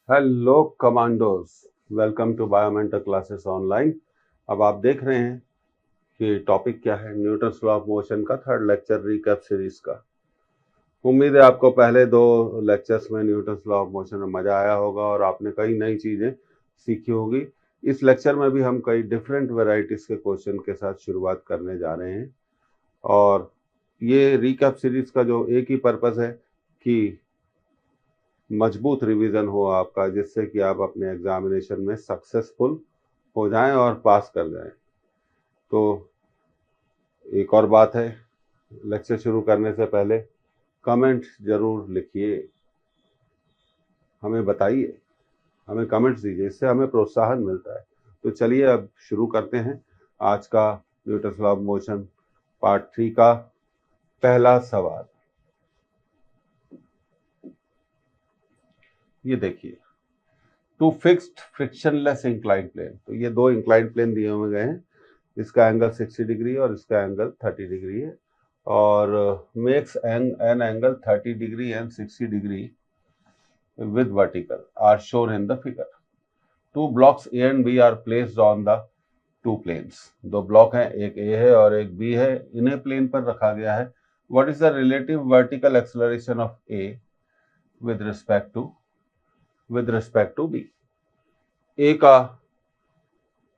Hello commandos, welcome to Biomentor classes online. अब आप देख रहे हैं कि टॉपिक क्या है, न्यूटन्स लॉ ऑफ मोशन का थर्ड लेक्चर रिकैप सीरीज का। उम्मीद है आपको पहले दो लेक्चर्स में न्यूटन्स लॉ ऑफ मोशन में मजा आया होगा और आपने कई नई चीजें सीखी होगी। इस लेक्चर में भी हम कई डिफरेंट वेराइटीज के क्वेश्चन के साथ शुरुआत करने जा रहे हैं और ये रिकैप सीरीज का जो एक ही पर्पस है कि मजबूत रिवीजन हो आपका, जिससे कि आप अपने एग्जामिनेशन में सक्सेसफुल हो जाएं और पास कर जाएं। तो एक और बात है, लेक्चर शुरू करने से पहले कमेंट जरूर लिखिए, हमें बताइए, हमें कमेंट्स दीजिए, इससे हमें प्रोत्साहन मिलता है। तो चलिए अब शुरू करते हैं आज का Newton's law of motion part 3 का पहला सवाल। ये देखिए, two fixed frictionless incline plane. तो ये दो इंक्लाइन प्लेन दिए हुए गए हैं, इसका एंगल 60 डिग्री और इसका एंगल 30 डिग्री है और makes an angle 30 degree and 60 degree with vertical are shown in the figure. Two blocks A and B are placed on the two planes. दो ब्लॉक हैं, एक A है और एक B है, इन्हें प्लेन पर रखा गया है। What is the relative vertical acceleration of A with respect to B? A का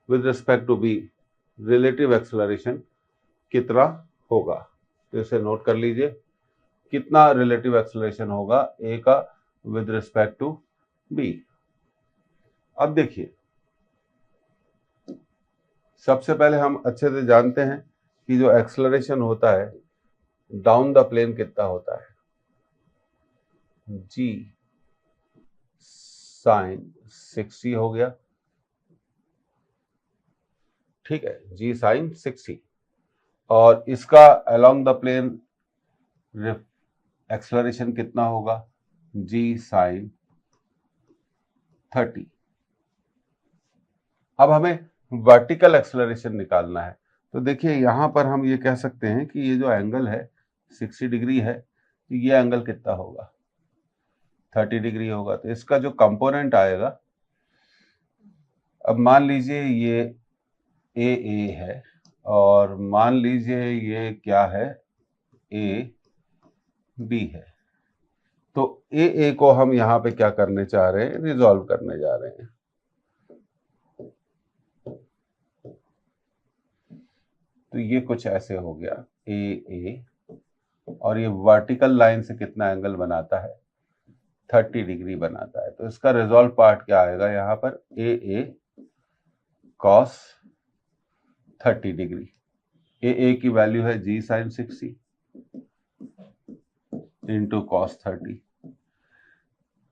with respect to B relative acceleration कितना होगा? तो इसे नोट कर लीजिए, कितना रिलेटिव एक्सेलरेशन होगा ए का विद रिस्पेक्ट टू बी। अब देखिए, सबसे पहले हम अच्छे से जानते हैं कि जो एक्सेलरेशन होता है डाउन द प्लेन कितना होता है, जी साइन 60 हो गया, ठीक है, जी साइन 60। और इसका अलोंग द प्लेन एक्सेलरेशन कितना होगा, जी साइन 30। अब हमें वर्टिकल एक्सेलरेशन निकालना है। तो देखिए, यहां पर हम ये कह सकते हैं कि ये जो एंगल है 60 डिग्री है, तो ये एंगल कितना होगा, 30 डिग्री होगा। तो इसका जो कंपोनेंट आएगा, अब मान लीजिए ये ए है और मान लीजिए ये क्या है, ए बी है। तो ए को हम यहां पे क्या करने चाह रहे हैं, रिजॉल्व करने जा रहे हैं। तो ये कुछ ऐसे हो गया, ए और ये वर्टिकल लाइन से कितना एंगल बनाता है, 30 डिग्री बनाता है। तो इसका रिजॉल्व पार्ट क्या आएगा यहां पर, ए कॉस 30 डिग्री। ए की वैल्यू है जी साइन 60 इंटू कॉस 30।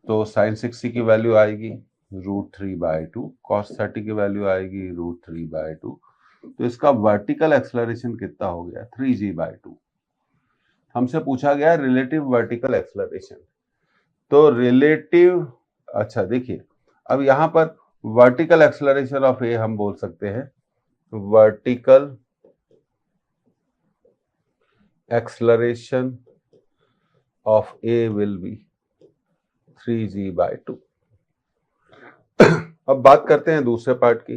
तो साइन 60 की वैल्यू आएगी √3/2, कॉस 30 की वैल्यू आएगी √3/2। तो इसका वर्टिकल एक्सेलरेशन कितना हो गया, 3g/2। हमसे पूछा गया रिलेटिव वर्टिकल एक्सेलरेशन। तो रिलेटिव, अच्छा देखिए, अब यहां पर वर्टिकल एक्सेलरेशन ऑफ ए हम बोल सकते हैं, vertical acceleration of A will be 3g/2। अब बात करते हैं दूसरे पार्ट की।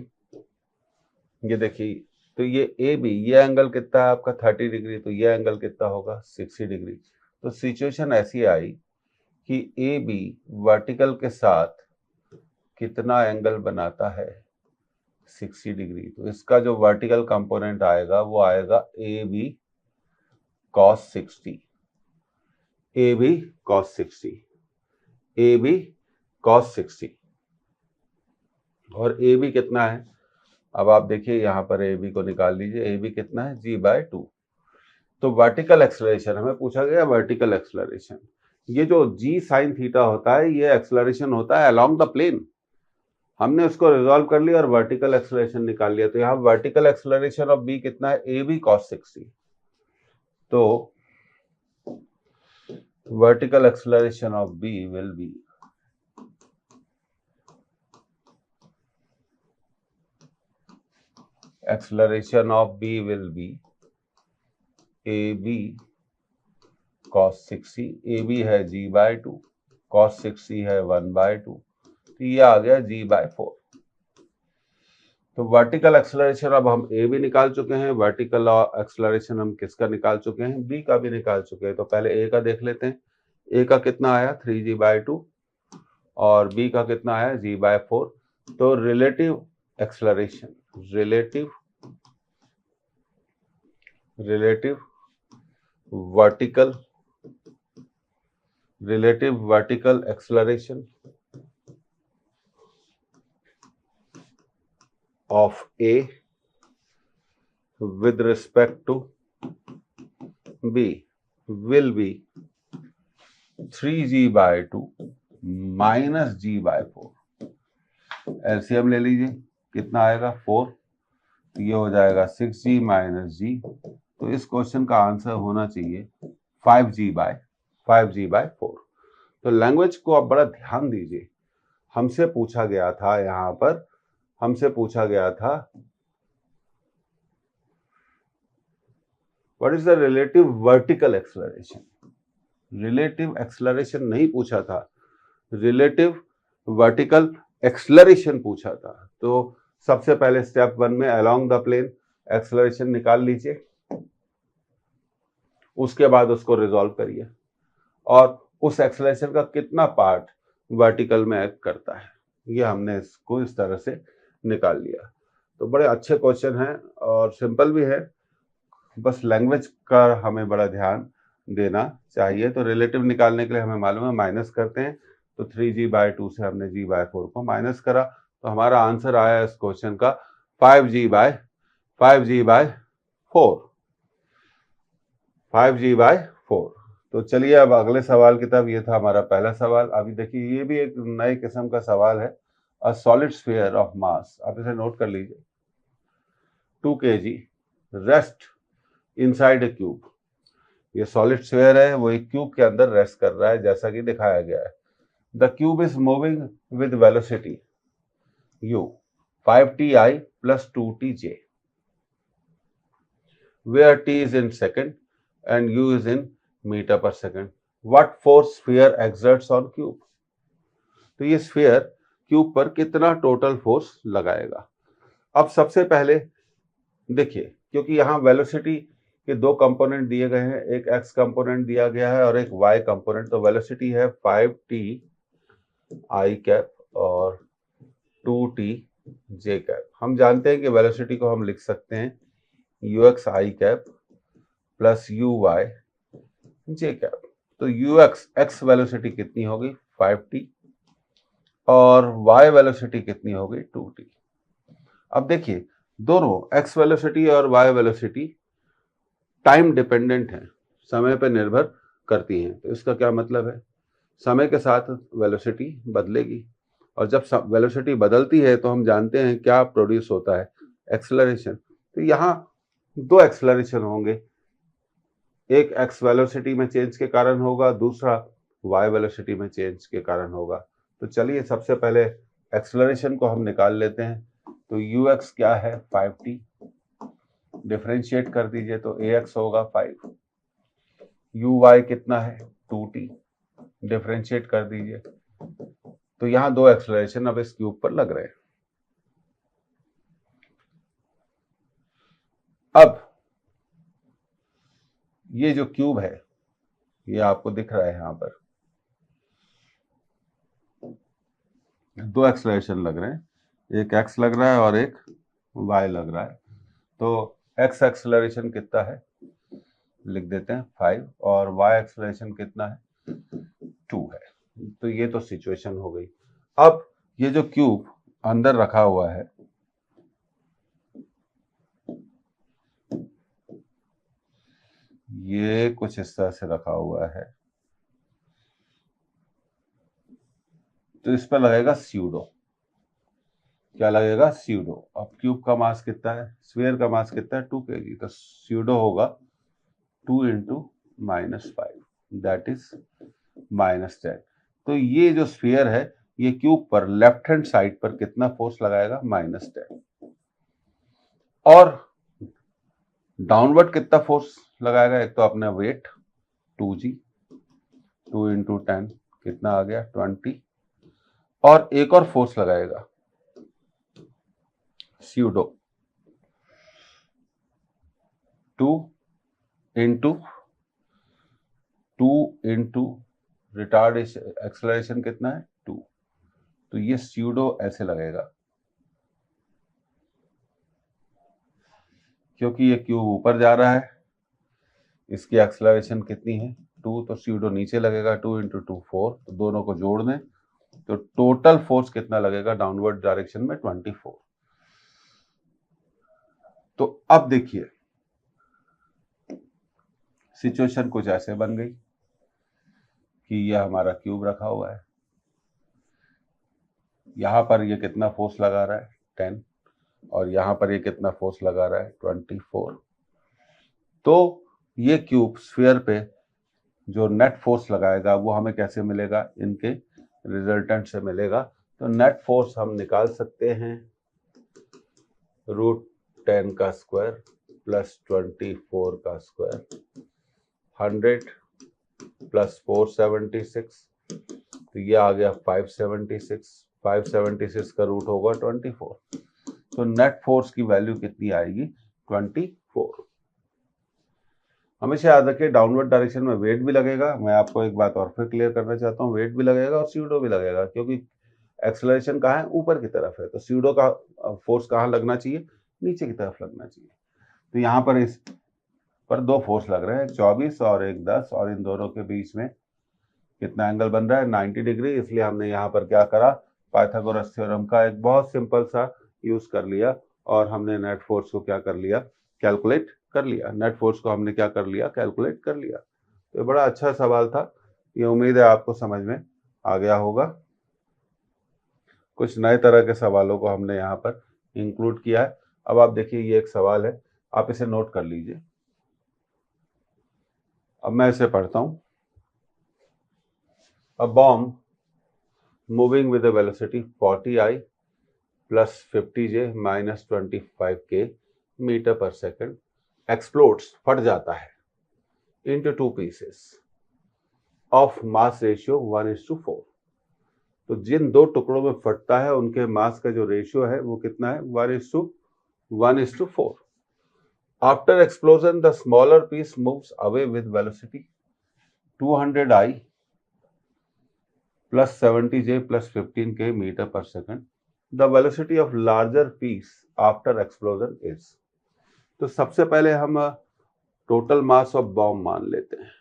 ये देखिए, तो ये ए बी, ये एंगल कितना है आपका 30 डिग्री, तो ये एंगल कितना होगा 60 डिग्री। तो सिचुएशन ऐसी आई कि ए बी वर्टिकल के साथ कितना एंगल बनाता है, 60 डिग्री। तो इसका जो वर्टिकल कंपोनेंट आएगा वो आएगा A B cos 60, A B cos 60, A B cos 60। और ए बी कितना है, अब आप देखिए यहां पर ए बी को निकाल लीजिए, ए बी कितना है, g/2। तो वर्टिकल एक्सेलरेशन हमें पूछा गया, वर्टिकल एक्सेलरेशन, ये जो जी साइन थीटा होता है ये एक्सेलरेशन होता है अलोंग द प्लेन। हमने उसको रिजॉल्व कर लिया और वर्टिकल एक्सेलरेशन निकाल लिया। तो यहाँ वर्टिकल एक्सेलरेशन ऑफ बी कितना है, ए बी कॉस 60। तो vertical acceleration of B will be acceleration of B will be AB cos 60, AB है g/2, cos 60 है 1/2, तो ये आ गया g/4। तो वर्टिकल एक्सेलरेशन अब हम ए भी निकाल चुके हैं, वर्टिकल एक्सेलरेशन हम किसका निकाल चुके हैं, बी का भी निकाल चुके हैं। तो पहले ए का देख लेते हैं। ए का कितना आया 3g/2 और बी का कितना आया g/4। तो relative acceleration, relative vertical acceleration of A with respect to B will be 3g/2 minus g/4। LCM ले लीजिए, कितना आएगा 4, तो ये हो जाएगा 6g माइनस जी। तो इस क्वेश्चन का आंसर होना चाहिए 5g/4। तो लैंग्वेज को आप बड़ा ध्यान दीजिए। हमसे पूछा गया था, यहां पर हमसे पूछा गया था what is the relative vertical acceleration. Relative acceleration नहीं पूछा था, रिलेटिव वर्टिकल एक्सेलरेशन पूछा था। तो सबसे पहले स्टेप 1 में अलोंग द प्लेन एक्सेलरेशन निकाल लीजिए, उसके बाद उसको रिजॉल्व करिए और उस एक्सेलरेशन का कितना पार्ट वर्टिकल में एक्ट करता है, ये हमने इसको इस तरह से निकाल लिया। तो बड़े अच्छे क्वेश्चन हैं और सिंपल भी है, बस लैंग्वेज का हमें बड़ा ध्यान देना चाहिए। तो रिलेटिव निकालने के लिए हमें मालूम है माइनस करते हैं, तो 3g/2 से हमने g/4 को माइनस करा, तो हमारा आंसर आया इस क्वेश्चन का 5g/4। तो चलिए अब अगले सवाल की तरफ। ये था हमारा पहला सवाल। अभी देखिए ये भी एक नए किस्म का सवाल है। A solid sphere of mass, आप इसे नोट कर लीजिए, 2 kg rest inside a cube. ये सॉलिड स्फीयर है, वो एक क्यूब के अंदर रेस्ट कर रहा है जैसा कि दिखाया गया है। The cube is moving with velocity u 5ti plus 2tj, where t is in second and u is in meter per second. What force sphere exerts on cube? तो ये स्फीयर क्यूब पर कितना टोटल फोर्स लगाएगा। अब सबसे पहले देखिए, क्योंकि यहाँ वेलोसिटी के दो कंपोनेंट दिए गए हैं, एक x कंपोनेंट दिया गया है और एक y कंपोनेंट। तो वेलोसिटी है 5t i कैप और 2t j कैप। हम जानते हैं कि वेलोसिटी को हम लिख सकते हैं ux i cap plus uy j cap. तो ux x वेलोसिटी कितनी होगी 5t और y वेलोसिटी कितनी होगी 2t। अब देखिए दोनों x वेलोसिटी और y वेलोसिटी टाइम डिपेंडेंट है, समय पर निर्भर करती हैं। तो इसका क्या मतलब है, समय के साथ वेलोसिटी बदलेगी और जब वेलोसिटी बदलती है तो हम जानते हैं क्या प्रोड्यूस होता है, एक्सेलरेशन। तो यहाँ दो एक्सेलरेशन होंगे, एक x वेलोसिटी में चेंज के कारण होगा, दूसरा y वेलोसिटी में चेंज के कारण होगा। तो चलिए सबसे पहले एक्सेलरेशन को हम निकाल लेते हैं। तो ux क्या है 5t, डिफरेंशिएट कर दीजिए तो ax होगा 5, uy कितना है 2t, डिफरेंशिएट कर दीजिए। तो यहां दो एक्सेलरेशन अब इस क्यूब पर लग रहे हैं। अब ये जो क्यूब है ये आपको दिख रहा है, यहां पर दो एक्सेलरेशन लग रहे हैं, एक x लग रहा है और एक y लग रहा है। तो x एक्सेलरेशन कितना है लिख देते हैं 5 और y एक्सेलरेशन कितना है 2 है। तो ये तो सिचुएशन हो गई। अब ये जो क्यूब अंदर रखा हुआ है, ये कुछ इस तरह से रखा हुआ है, तो इस पर लगेगा स्यूडो। क्या लगेगा स्यूडो। अब क्यूब का मास कितना है, स्फीयर का मास कितना है 2 kg, तो स्यूडो होगा 2 × -5 दैट इज -10। तो ये जो स्फीयर है ये क्यूब पर लेफ्ट हैंड साइड पर कितना फोर्स लगाएगा -10, और डाउनवर्ड कितना फोर्स लगाएगा, एक तो अपना वेट 2g, 2 × 10 कितना आ गया 20, और एक और फोर्स लगाएगा स्यूडो 2 इंटू रिटार्ड एक्सेलरेशन कितना है 2, तो ये स्यूडो ऐसे लगेगा क्योंकि ये क्यूब ऊपर जा रहा है, इसकी एक्सेलरेशन कितनी है 2, तो स्यूडो नीचे लगेगा 2 इंटू 2 4, तो दोनों को जोड़ दें तो टोटल फोर्स कितना लगेगा डाउनवर्ड डायरेक्शन में 24। तो अब देखिए सिचुएशन कुछ ऐसे बन गई कि ये हमारा क्यूब रखा हुआ है, यहां पर ये कितना फोर्स लगा रहा है 10, और यहां पर ये कितना फोर्स लगा रहा है 24। तो ये क्यूब स्फीयर पे जो नेट फोर्स लगाएगा वो हमें कैसे मिलेगा, इनके रिजल्टेंट से मिलेगा। तो नेट फोर्स हम निकाल सकते हैं √10 का स्क्वायर प्लस 24 का स्क्वायर 100 प्लस 476, तो ये आ गया 576 का रूट होगा 24, तो नेट फोर्स की वैल्यू कितनी आएगी 24। हमेशा याद रखिए डाउनवर्ड डायरेक्शन में वेट भी लगेगा, मैं आपको एक बात और फिर क्लियर करना चाहता हूँ, वेट भी लगेगा और स्यूडो भी लगेगा, क्योंकि एक्सेलरेशन कहाँ है ऊपर की तरफ है, तो स्यूडो का फोर्स कहाँ लगना चाहिए नीचे की तरफ लगना चाहिए। तो यहाँ पर इस पर दो फोर्स लग रहे हैं, 24 और एक 10, और इन दोनों के बीच में कितना एंगल बन रहा है 90 डिग्री, इसलिए हमने यहाँ पर क्या करा पाइथागोरस थ्योरम का एक बहुत सिंपल सा यूज कर लिया और हमने नेट फोर्स को क्या कर लिया कैलकुलेट कर लिया, नेट फोर्स को हमने क्या कर लिया कैलकुलेट कर लिया। तो बड़ा अच्छा सवाल था, ये उम्मीद है आपको समझ में आ गया होगा। कुछ नए तरह के सवालों को हमने यहाँ पर इंक्लूड किया है। अब आप देखिए ये एक सवाल है, आप इसे नोट कर लीजिए। अब मैं इसे पढ़ता हूं। A bomb moving with a velocity 40I plus 50J minus 25K metre पर सेकेंड explodes, फट जाता है into 2 pieces of mass ratio 1:4। तो जिन दो टुकड़ों में फटता है उनके मास का जो रेशियो है वो कितना है 1:4। After explosion the smaller piece moves away with velocity 200I plus 70J plus 15K metre पर second. The velocity of larger piece after explosion is। तो सबसे पहले हम टोटल मास ऑफ बॉम्ब मान लेते हैं।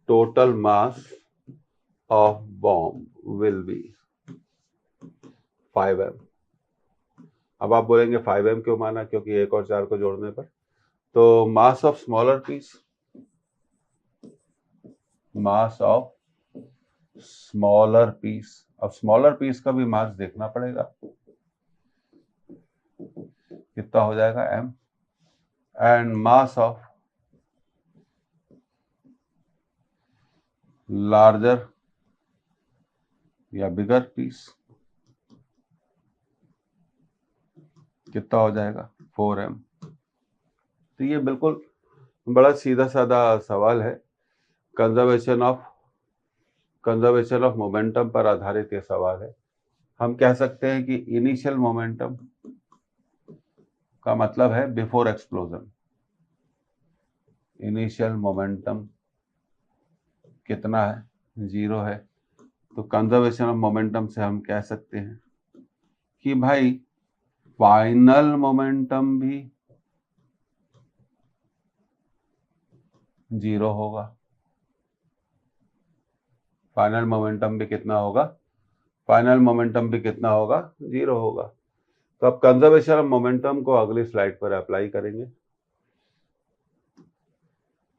Total mass of bomb will be 5m। अब आप बोलेंगे 5m क्यों माना, क्योंकि एक और 4 को जोड़ने पर। तो mass of smaller piece, mass of smaller piece, अब स्मॉलर पीस का भी मास देखना पड़ेगा कितना हो जाएगा m, and mass of larger या बिगर पीस कितना हो जाएगा 4m। तो ये बिल्कुल बड़ा सीधा साधा सवाल है, कंजर्वेशन ऑफ मोमेंटम पर आधारित ये सवाल है। हम कह सकते हैं कि इनिशियल मोमेंटम का मतलब है बिफोर एक्सप्लोजन, इनिशियल मोमेंटम कितना है 0 है। तो कंजर्वेशन ऑफ मोमेंटम से हम कह सकते हैं कि भाई फाइनल मोमेंटम भी 0 होगा, फाइनल मोमेंटम भी कितना होगा, फाइनल मोमेंटम भी कितना होगा 0 होगा। तो अब कंजर्वेशन ऑफ मोमेंटम को अगली स्लाइड पर अप्लाई करेंगे।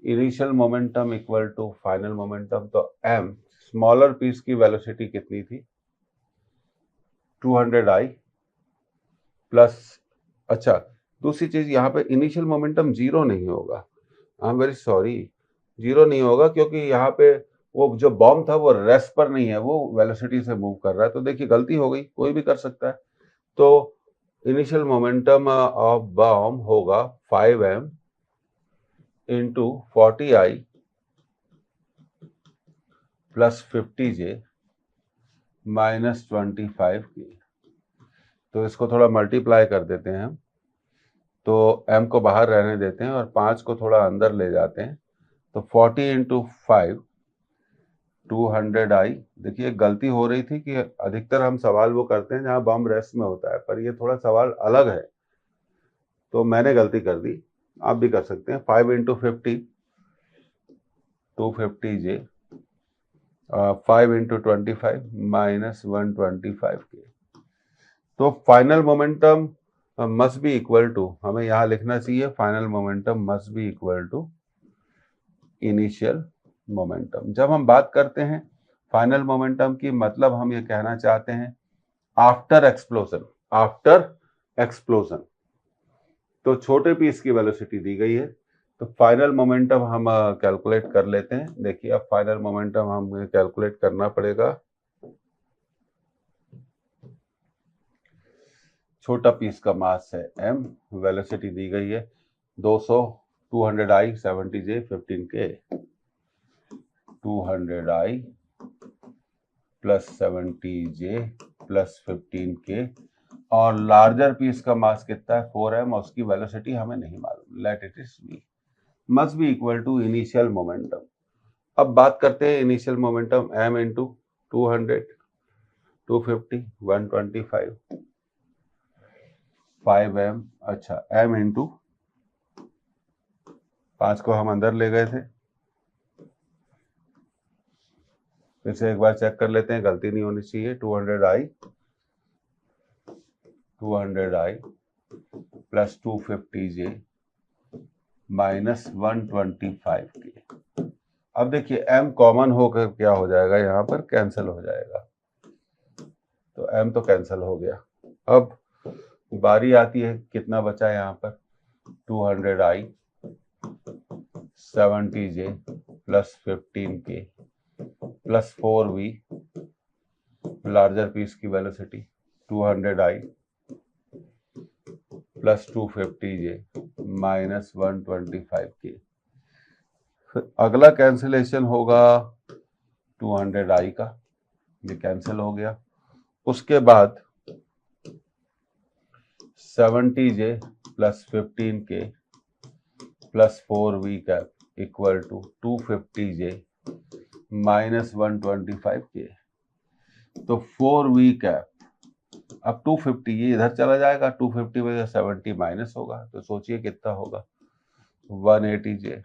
Initial momentum equal to final momentum, तो m स्मॉलर पीस की वेलोसिटी कितनी थी 200I प्लस, अच्छा दूसरी चीज यहाँ पे इनिशियल मोमेंटम 0 नहीं होगा, आई एम वेरी सॉरी 0 नहीं होगा, क्योंकि यहाँ पे वो जो बॉम्ब था वो रेस्ट पर नहीं है, वो वेलोसिटी से मूव कर रहा है। तो देखिए गलती हो गई, कोई भी कर सकता है। तो इनिशियल मोमेंटम ऑफ बॉम्ब होगा 5m into 40I plus 50J -25 की। तो इसको थोड़ा मल्टीप्लाई कर देते हैं हम, तो m को बाहर रहने देते हैं और 5 को थोड़ा अंदर ले जाते हैं। तो 40 × 5 200i। देखिए गलती हो रही थी कि अधिकतर हम सवाल वो करते हैं जहां बम रेस्ट में होता है, पर ये थोड़ा सवाल अलग है, तो मैंने गलती कर दी, आप भी कर सकते हैं। 5 × 50 250j, 5 × 25 -125k। तो final momentum must be equal to, हमें यहाँ लिखना चाहिए final momentum must be equal to initial momentum. जब हम बात करते हैं फाइनल मोमेंटम की, मतलब हम ये कहना चाहते हैं आफ्टर एक्सप्लोजन, आफ्टर एक्सप्लोजन। तो छोटे पीस की वेलोसिटी दी गई है, तो फाइनल मोमेंटम हम कैलकुलेट कर लेते हैं। देखिए अब फाइनल मोमेंटम हमें कैलकुलेट करना पड़ेगा। छोटा पीस का मास है m, वेलोसिटी दी गई है 200, 200i 70j 15k, 200i plus 70j plus 15k। और लार्जर पीस का मास कितना है 4m, और उसकी वेलोसिटी हमें नहीं मालूम, let it is v, must be equal to initial momentum. अब बात करते हैं initial momentum, m into 200, 250, 125, 5m। अच्छा m इंटू 5 को हम अंदर ले गए थे, फिर से एक बार चेक कर लेते हैं, गलती नहीं होनी चाहिए। 200i plus 250j minus 125k। अब देखिए m कॉमन होकर क्या हो जाएगा, यहाँ पर कैंसिल हो जाएगा, तो m तो कैंसिल हो गया। अब बारी आती है, कितना बचा यहाँ पर 200i 70j plus 15k plus 4v, larger piece की velocity 200i plus 250j minus 125k। अगला कैंसिलेशन होगा 200i का, ये कैंसिल हो गया। उसके बाद 70j plus 15k plus 4v cap equal to 250j minus 125k। तो 4v कैप, अब 250 ये इधर चला जाएगा, 250 में 70 माइनस होगा, तो सोचिए कितना होगा 180j।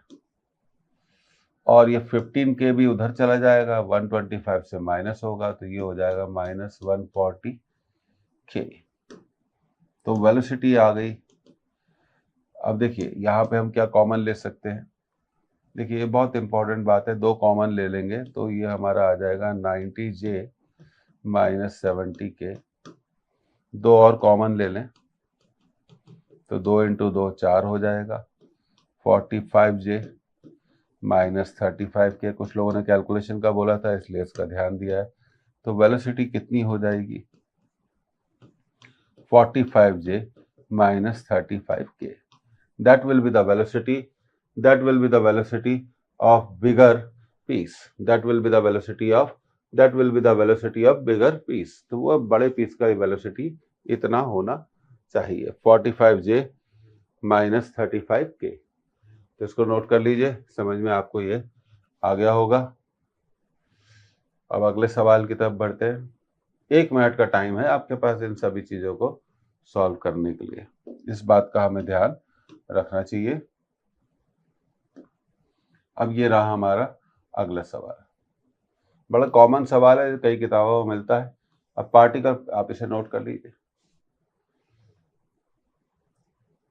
और ये 15k भी उधर चला जाएगा, 125 से माइनस होगा, तो ये हो जाएगा माइनस 140k। तो वेलोसिटी आ गई। अब देखिए यहाँ पे हम क्या कॉमन ले सकते हैं, देखिए ये बहुत इंपॉर्टेंट बात है, दो कॉमन ले लेंगे तो ये हमारा आ जाएगा 90j माइनस 70k। दो और कॉमन ले लें तो 2 × 2 4 हो जाएगा, 45j माइनस 35k। कुछ लोगों ने कैलकुलेशन का बोला था इसलिए इसका ध्यान दिया है। तो वेलोसिटी कितनी हो जाएगी 45j minus 35k। that will be the velocity, that will be the velocity of bigger piece, that will be the velocity of, that will be the velocity of bigger piece। तो वो बड़े piece का velocity इतना होना चाहिए 45j minus 35k। तो इसको note कर लीजिए, समझ में आपको ये आ गया होगा। अब अगले सवाल की तरफ बढ़ते हैं। 1 मिनट का टाइम है आपके पास इन सभी चीजों को सॉल्व करने के लिए, इस बात का हमें ध्यान रखना चाहिए। अब ये रहा हमारा अगला सवाल, बड़ा कॉमन सवाल है, कई किताबों में मिलता है। अब पार्टिकल, आप इसे नोट कर लीजिए।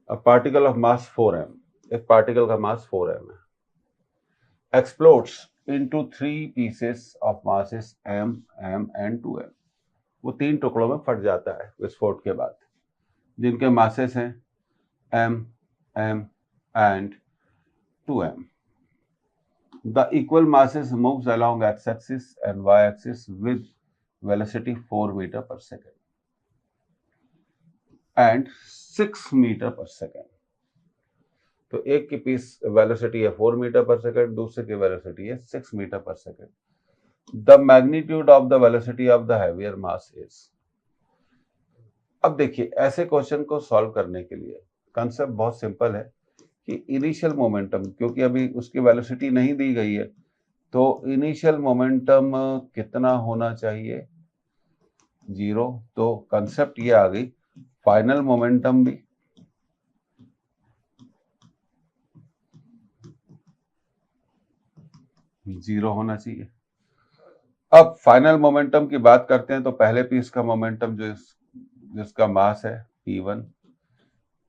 अब पार्टिकल ऑफ मास 4m, एक पार्टिकल का मास 4m है, explodes into 3 pieces of masses m, m and 2m। वो 3 टुकड़ों में फट जाता है विस्फोट के बाद, जिनके मासेस हैं m, m and 2m। The equal masses moves along x-axis and y-axis with velocity 4 meter per second and 6 meter per second। तो एक की पीस वेलोसिटी है 4 मीटर पर सेकंड, दूसरे की वेलोसिटी है 6 मीटर पर second. The magnitude of the velocity of the heavier mass is. अब देखिए ऐसे क्वेश्चन को सॉल्व करने के लिए कंसेप्ट बहुत सिंपल है कि इनिशियल मोमेंटम, क्योंकि अभी उसकी वेलोसिटी नहीं दी गई है, तो इनिशियल मोमेंटम कितना होना चाहिए, 0। तो कंसेप्ट ये आ गई, फाइनल मोमेंटम भी जीरो होना चाहिए। अब फाइनल मोमेंटम की बात करते हैं तो पहले पीस का मोमेंटम जिसका मास है p1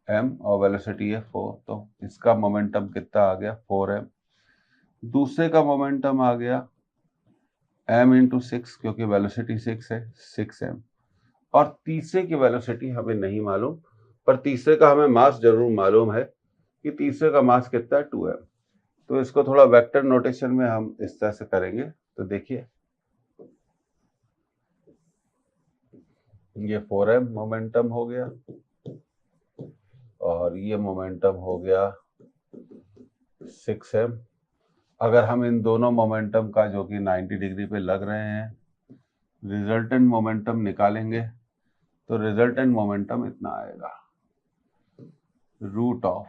m और वेलोसिटी है 4, तो इसका मोमेंटम कितना आ गया 4m। दूसरे का मोमेंटम आ गया m इंटू 6, क्योंकि वेलोसिटी 6 है, 6m। और तीसरे की वेलोसिटी हमें नहीं मालूम, पर तीसरे का हमें मास जरूर मालूम है कि तीसरे का मास कितना है 2m। तो इसको थोड़ा वेक्टर नोटेशन में हम इस तरह से करेंगे। तो देखिए ये 4m मोमेंटम हो गया और ये मोमेंटम हो गया 6m। अगर हम इन दोनों मोमेंटम का, जो कि 90 डिग्री पे लग रहे हैं, रिजल्टेंट मोमेंटम निकालेंगे तो रिजल्टेंट मोमेंटम इतना आएगा, root of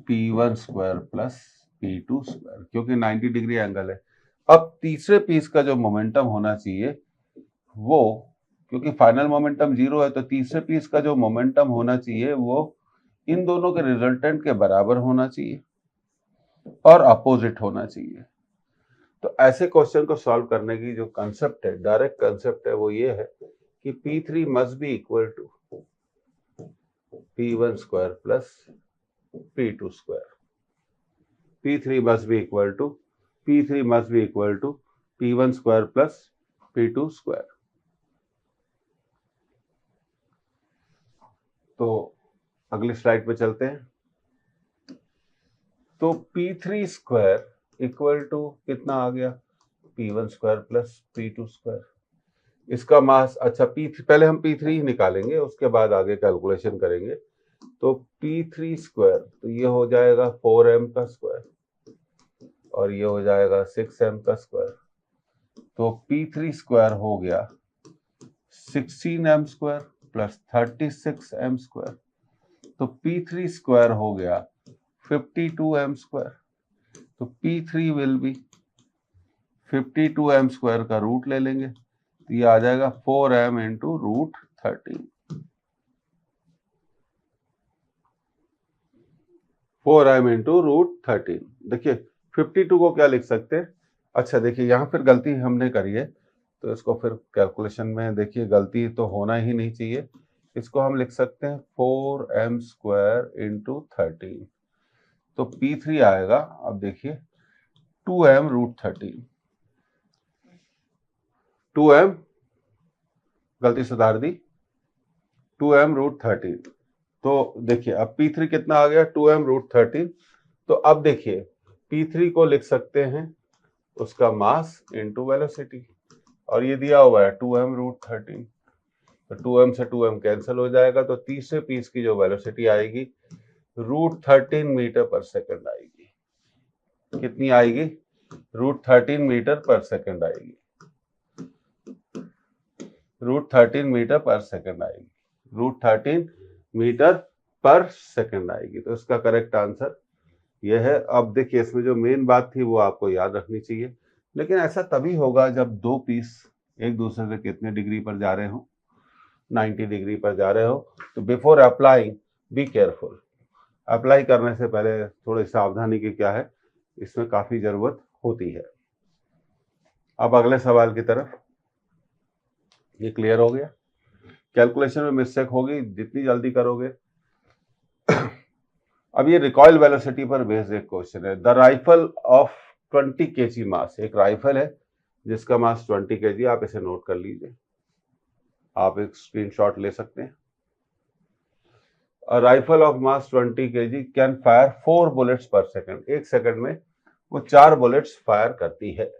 p1 square plus p2 square, क्योंकि 90 डिग्री एंगल है। अब तीसरे पीस का जो मोमेंटम होना चाहिए वो, क्योंकि फाइनल मोमेंटम 0 है, तो तीसरे पीस का जो मोमेंटम होना चाहिए वो इन दोनों के रिजल्टेंट के बराबर होना चाहिए और अपोजिट होना चाहिए। तो ऐसे क्वेश्चन को सॉल्व करने की जो कंसेप्ट है, डायरेक्ट कंसेप्ट है, वो ये है कि P3 must be equal to P1 square plus P2 square. P3 must be equal to P1 square plus P2 square। तो अगली स्लाइड पे चलते हैं। तो P3 स्क्वायर इक्वल टू कितना आ गया, P1 square plus P2 square. इसका मास, अच्छा P3 पहले हम P3 ही निकालेंगे, उसके बाद आगे कैलकुलेशन करेंगे। तो P3 स्क्वायर, तो ये हो जाएगा 4m का स्क्वायर और ये हो जाएगा 6m का स्क्वायर। तो P3 स्क्वायर हो गया 16m square plus 36m square. तो P3 स्क्वायर हो गया 52m स्क्वायर। तो P3 will be 52m square का रूट ले लेंगे, तो ये आ जाएगा 4m into root 13। 4m into root 13। देखिए 52 को क्या लिख सकते हैं, अच्छा देखिए यहाँ फिर गलती हमने करी है, तो इसको फिर कैलकुलेशन में देखिए गलती तो होना ही नहीं चाहिए। इसको हम लिख सकते हैं 4m स्क्वायर इंटू 13। तो P3 आएगा, अब देखिए 2m रूट 13, 2m गलती सुधार दी, 2m रूट 13। तो देखिए अब P3 कितना आ गया, 2m रूट 13। तो अब देखिए P3 को लिख सकते हैं उसका मास इंटू वेलोसिटी, और ये दिया हुआ है 2m रूट 13। तो 2m से 2m कैंसिल हो जाएगा, तो तीसरे पीस की जो वेलोसिटी आएगी रूट 13 मीटर पर सेकंड आएगी। कितनी आएगी, रूट 13 मीटर पर सेकंड आएगी, रूट 13 मीटर पर सेकंड आएगी, रूट 13 मीटर पर सेकंड आएगी। तो इसका करेक्ट आंसर यह है। अब देखिए इसमें जो मेन बात थी वो आपको याद रखनी चाहिए, लेकिन ऐसा तभी होगा जब दो पीस एक दूसरे से कितने डिग्री पर जा रहे हो, 90 डिग्री पर जा रहे हो। तो before applying be careful, apply करने से पहले थोड़ी सावधानी की क्या है, इसमें काफी जरूरत होती है। अब अगले सवाल की तरफ, ये क्लियर हो गया, कैलकुलेशन में मिस्टेक होगी जितनी जल्दी करोगे। अब ये रिकॉइल वेलोसिटी पर बेस्ड एक क्वेश्चन है। द राइफल ऑफ 20 kg मास, एक राइफल है जिसका मास 20 kg, आप इसे नोट कर लीजिए, आप एक स्क्रीनशॉट ले सकते हैं। A rifle of mass 20 kg can fire 4 bullets per second। एक सेकंड में वो 4 बुलेट्स फायर करती है।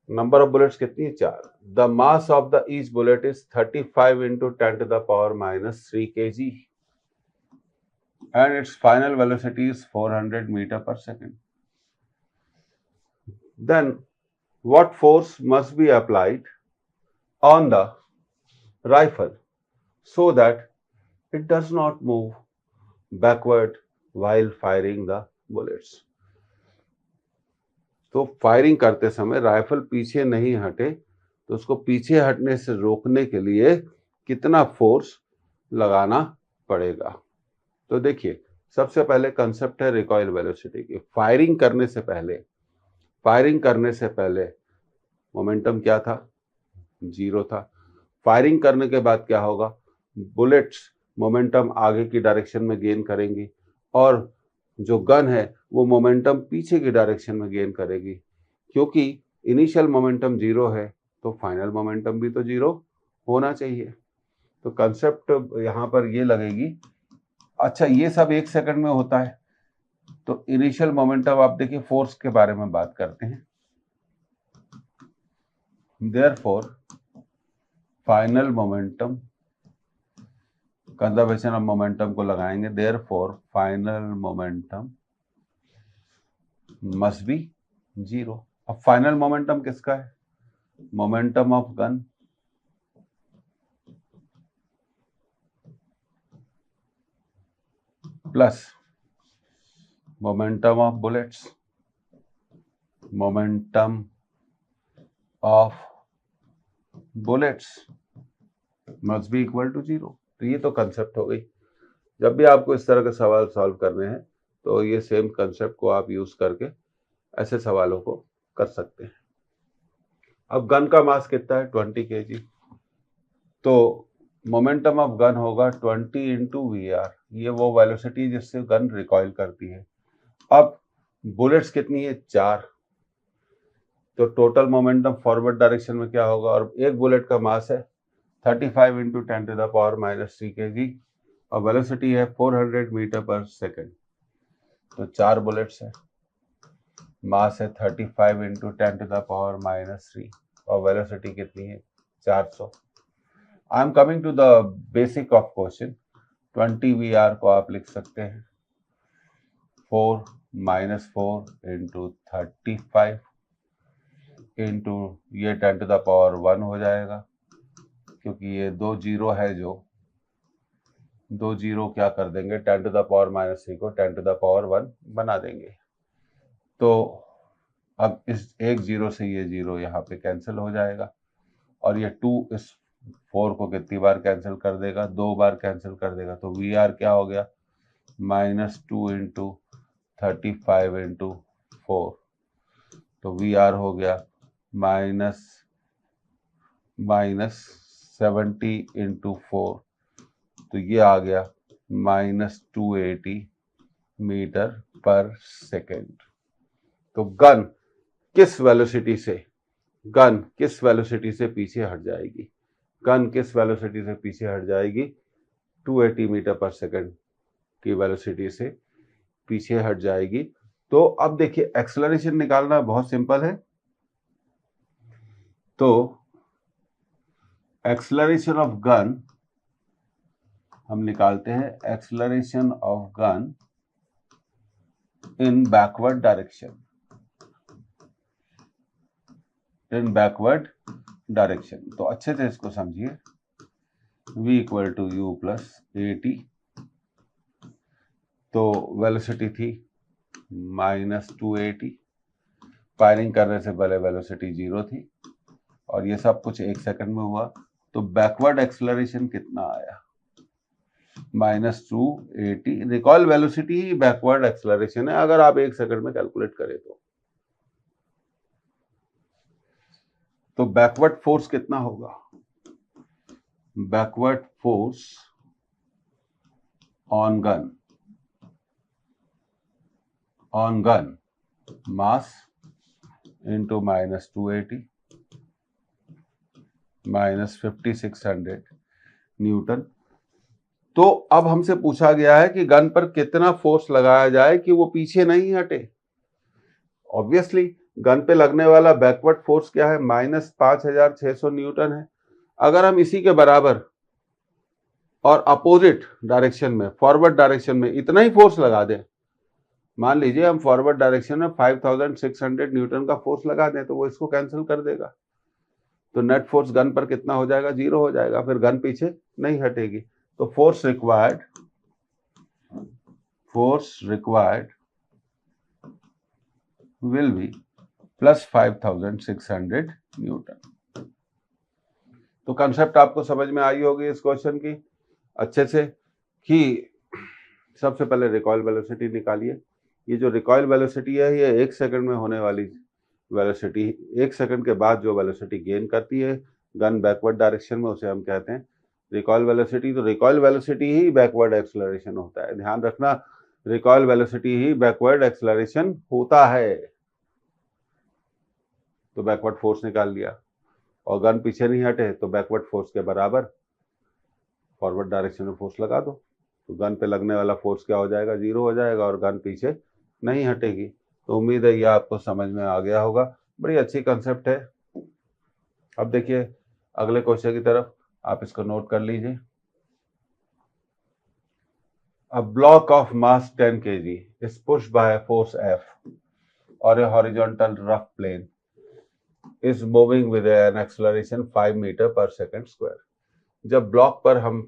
नंबर ऑफ बुलेट्स कितनी है, 4। The mass of the each bullet is 35 into 10 to the power minus 3 kg and its final velocity is 400 metre पर second. then what force must be applied on the rifle so that it does not move backward while firing the bullets? तो firing करते समय rifle पीछे नहीं हटे तो उसको पीछे हटने से रोकने के लिए कितना फोर्स लगाना पड़ेगा? तो देखिए, सबसे पहले कंसेप्ट है रिकॉइल वेलोसिटी की। फायरिंग करने से पहले मोमेंटम क्या था? 0 था। फायरिंग करने के बाद क्या होगा? बुलेट्स मोमेंटम आगे की डायरेक्शन में गेन करेंगी और जो गन है वो मोमेंटम पीछे की डायरेक्शन में गेन करेगी। क्योंकि इनिशियल मोमेंटम 0 है तो फाइनल मोमेंटम भी तो 0 होना चाहिए। तो कंसेप्ट यहाँ पर ये लगेगी। अच्छा, ये सब 1 सेकंड में होता है तो इनिशियल मोमेंटम, आप देखिए फोर्स के बारे में बात करते हैं। Therefore final momentum, conservation of momentum को लगाएंगे। Therefore final momentum must be 0। अब फाइनल मोमेंटम किसका है? Momentum of gun plus momentum of bullets, momentum of bullets must be equal to 0। तो ये तो कंसेप्ट हो गई। जब भी आपको इस तरह के सवाल सॉल्व करने हैं तो ये सेम कंसेप्ट को आप यूज करके ऐसे सवालों को कर सकते हैं। अब गन का मास कितना है? 20 kg। तो मोमेंटम ऑफ गन होगा 20 इंटू VR। ये वो वेलोसिटी जिससे गन रिकॉइल करती है। अब बुलेट्स कितनी है? 4। तो टोटल मोमेंटम फॉरवर्ड डायरेक्शन में क्या होगा? और एक बुलेट का मास है 35 इंटू 10⁻³ kg और वेलोसिटी है 400 मीटर पर सेकेंड। तो 4 बुलेट्स है, मास है 35 इंटू 10⁻³ और वेलोसिटी कितनी है? 400। I am coming to the basic of question. 20 VR को आप लिख सकते हैं 4 - 4 इंटू 35 इंटू ये 10⁻1 हो जाएगा, क्योंकि ये 2 जीरो है, जो 2 जीरो क्या कर देंगे? 10⁻³ को 10⁻1 बना देंगे। तो अब इस एक जीरो से ये जीरो यहाँ पे कैंसिल हो जाएगा और ये 2 इस 4 को कितनी बार कैंसिल कर देगा? 2 बार कैंसिल कर देगा। तो VR क्या हो गया? -2 इंटू 35 इंटू 4। तो VR हो गया -70 इंटू 4। तो ये आ गया -280 मीटर पर सेकेंड। तो गन किस वेलोसिटी से पीछे हट जाएगी? गन किस वेलोसिटी से पीछे हट जाएगी? 280 मीटर पर सेकेंड की वेलोसिटी से पीछे हट जाएगी। तो अब देखिए, एक्सेलरेशन निकालना बहुत सिंपल है। तो एक्सेलरेशन ऑफ गन हम निकालते हैं। Acceleration of gun in backward direction, तो अच्छे से इसको समझिए। V = U + AT। तो वेलोसिटी थी -280। फायरिंग करने से पहले वेलोसिटी 0 थी और ये सब कुछ 1 सेकंड में हुआ। तो बैकवर्ड एक्सेलरेशन कितना आया? -280। रिकॉइल वेलोसिटी ही बैकवर्ड एक्सेलरेशन है अगर आप 1 सेकंड में कैलकुलेट करें तो बैकवर्ड फोर्स कितना होगा? Backward force on gun mass into -280 -5600 Newton. तो अब हमसे पूछा गया है कि गन पर कितना फोर्स लगाया जाए कि वो पीछे नहीं हटे। ऑब्वियसली गन पे लगने वाला बैकवर्ड फोर्स क्या है? -5600 न्यूटन है। अगर हम इसी के बराबर और अपोजिट डायरेक्शन में, फॉरवर्ड डायरेक्शन में इतना ही फोर्स लगा दें मान लीजिए हम फॉरवर्ड डायरेक्शन में 5600 न्यूटन का फोर्स लगा दें तो वो इसको कैंसिल कर देगा, तो नेट फोर्स गन पर कितना हो जाएगा, 0 हो जाएगा, फिर गन पीछे नहीं हटेगी। तो force required will be plus 5600 Newton. तो कंसेप्ट आपको समझ में आई होगी इस क्वेश्चन की अच्छे से, कि सबसे पहले रिकॉइल वेलोसिटी निकालिए। ये जो रिकॉइल वेलोसिटी है ये 1 सेकंड में होने वाली वेलोसिटी, 1 सेकंड के बाद जो वेलोसिटी गेन करती है गन बैकवर्ड डायरेक्शन में, उसे हम कहते हैं रिकॉइल वेलोसिटी। तो रिकॉइल वेलोसिटी ही बैकवर्ड एक्सेलरेशन होता है, ध्यान रखना, रिकॉइल वेलोसिटी ही बैकवर्ड एक्सेलरेशन होता है। तो बैकवर्ड फोर्स निकाल लिया, और गन पीछे नहीं हटे तो बैकवर्ड फोर्स के बराबर फॉरवर्ड डायरेक्शन में फोर्स लगा दो, तो गन पे लगने वाला फोर्स क्या हो जाएगा, 0 हो जाएगा, और गन पीछे नहीं हटेगी। तो उम्मीद है ये आपको समझ में आ गया होगा, बड़ी अच्छी कंसेप्ट है। अब देखिए अगले क्वेश्चन की तरफ, आप इसको नोट कर लीजिए। A block of mass 10 kg is pushed by a force F or a horizontal rough plane is moving with an acceleration 5 metre पर सेकंड स्क्वायर। जब ब्लॉक पर हम